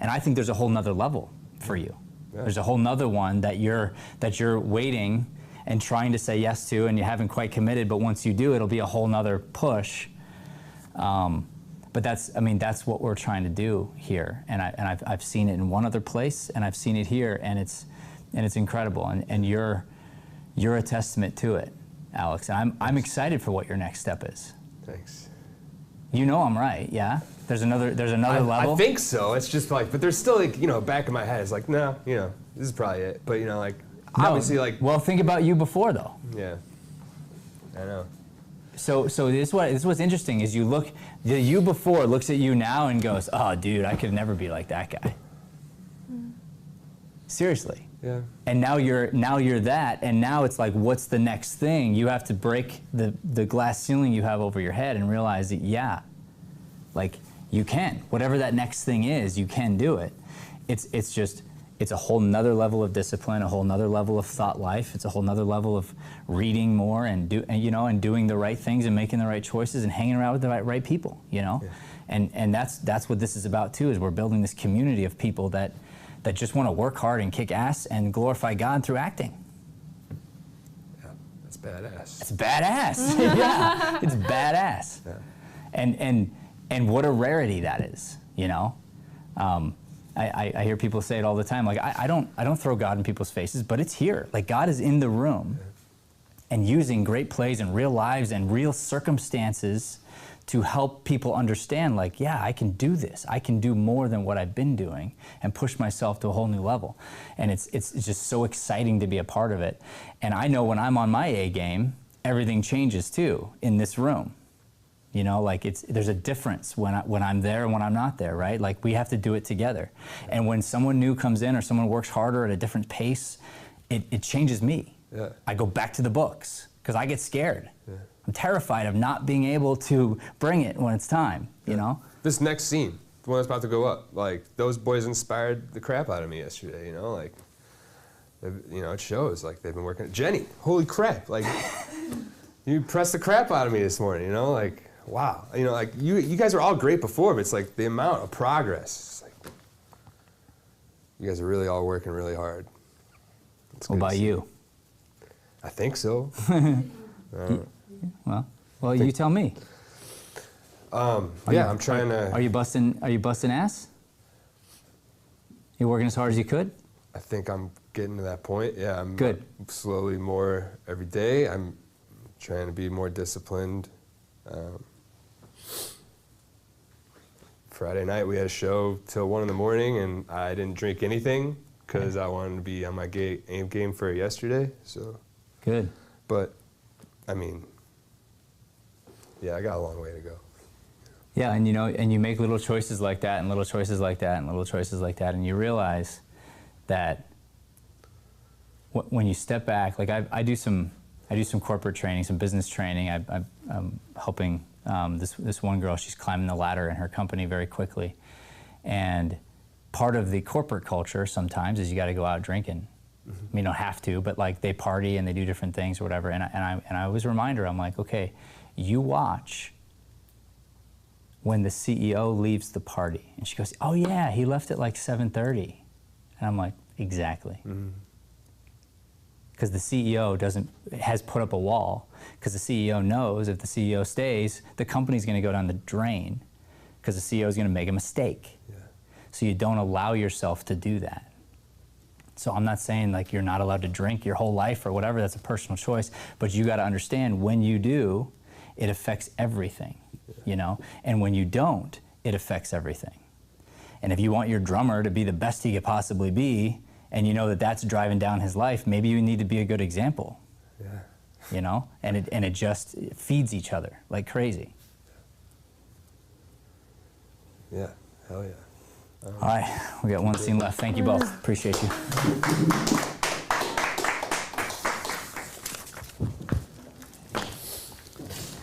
And I think there's a whole nother level for you. Yeah. There's a whole nother one that you're waiting and trying to say yes to, and you haven't quite committed, but once you do, it'll be a whole nother push. But that's what we're trying to do here. And I've seen it in one other place, and I've seen it here, and it's incredible. And you're a testament to it, Alex. And I'm excited for what your next step is. Thanks. You know I'm right, yeah? There's another level? I think so. It's just like, but there's still like, you know, back in my head, it's like, no, you know, this is probably it. But, you know, like, no, obviously, like. Well, think about you before, though. Yeah. I know. So this is what's interesting is you look, the you before looks at you now and goes, oh, dude, I could never be like that guy. Seriously. Yeah. And now you're that, and now it's like, what's the next thing? You have to break the glass ceiling you have over your head and realize that, yeah, like you can. Whatever that next thing is, you can do it. It's a whole nother level of discipline, a whole nother level of thought life. It's a whole nother level of reading more and doing the right things and making the right choices and hanging around with the right people, you know? Yeah. And that's what this is about too, is we're building this community of people that just want to work hard and kick ass and glorify God through acting. Yeah, that's badass. It's badass. Yeah, it's badass. Yeah. And what a rarity that is, you know? I hear people say it all the time, like, I don't throw God in people's faces, but it's here. Like, God is in the room and using great plays and real lives and real circumstances to help people understand, like, yeah, I can do this. I can do more than what I've been doing and push myself to a whole new level. And it's just so exciting to be a part of it. And I know when I'm on my A game, everything changes too in this room. You know, like there's a difference when I'm there and when I'm not there, right? Like, we have to do it together. And when someone new comes in or someone works harder at a different pace, it changes me. Yeah. I go back to the books because I get scared. Yeah. I'm terrified of not being able to bring it when it's time, you know? This next scene, the one that's about to go up, like, those boys inspired the crap out of me yesterday, you know? Like, you know, it shows, like, they've been working. Jenny, holy crap, like, you pressed the crap out of me this morning, you know? Like, wow. You know, like, you guys are all great before, but it's like the amount of progress. It's like, you guys are really all working really hard. What about you? I think so. Well, you tell me. I'm trying to. Are you busting ass? You working as hard as you could? I think I'm getting to that point. Yeah, I'm good. Slowly more every day. I'm trying to be more disciplined. Friday night we had a show till 1 in the morning, and I didn't drink anything because I wanted to be on my game for yesterday. So good. But I mean, yeah, I got a long way to go. Yeah, and you know, and you make little choices like that, and little choices like that, and little choices like that, and you realize that when you step back, like I do some corporate training, some business training. I'm helping this one girl. She's climbing the ladder in her company very quickly, and part of the corporate culture sometimes is you got to go out drinking. Mm-hmm. I mean, you don't have to, but like they party and they do different things or whatever. And I always remind her, I'm like, okay, you watch when the CEO leaves the party. And she goes, oh yeah, he left at like 7:30. And I'm like, exactly. Because the CEO has put up a wall, because the CEO knows if the CEO stays, the company's gonna go down the drain, because the CEO is gonna make a mistake. Yeah. So you don't allow yourself to do that. So I'm not saying like you're not allowed to drink your whole life or whatever, that's a personal choice, but you gotta understand when you do, it affects everything, you know? And when you don't, it affects everything. And if you want your drummer to be the best he could possibly be, and you know that that's driving down his life, maybe you need to be a good example. Yeah. You know? And it just feeds each other like crazy. Yeah, hell yeah. All right, we got one scene left. Thank you both. Appreciate you.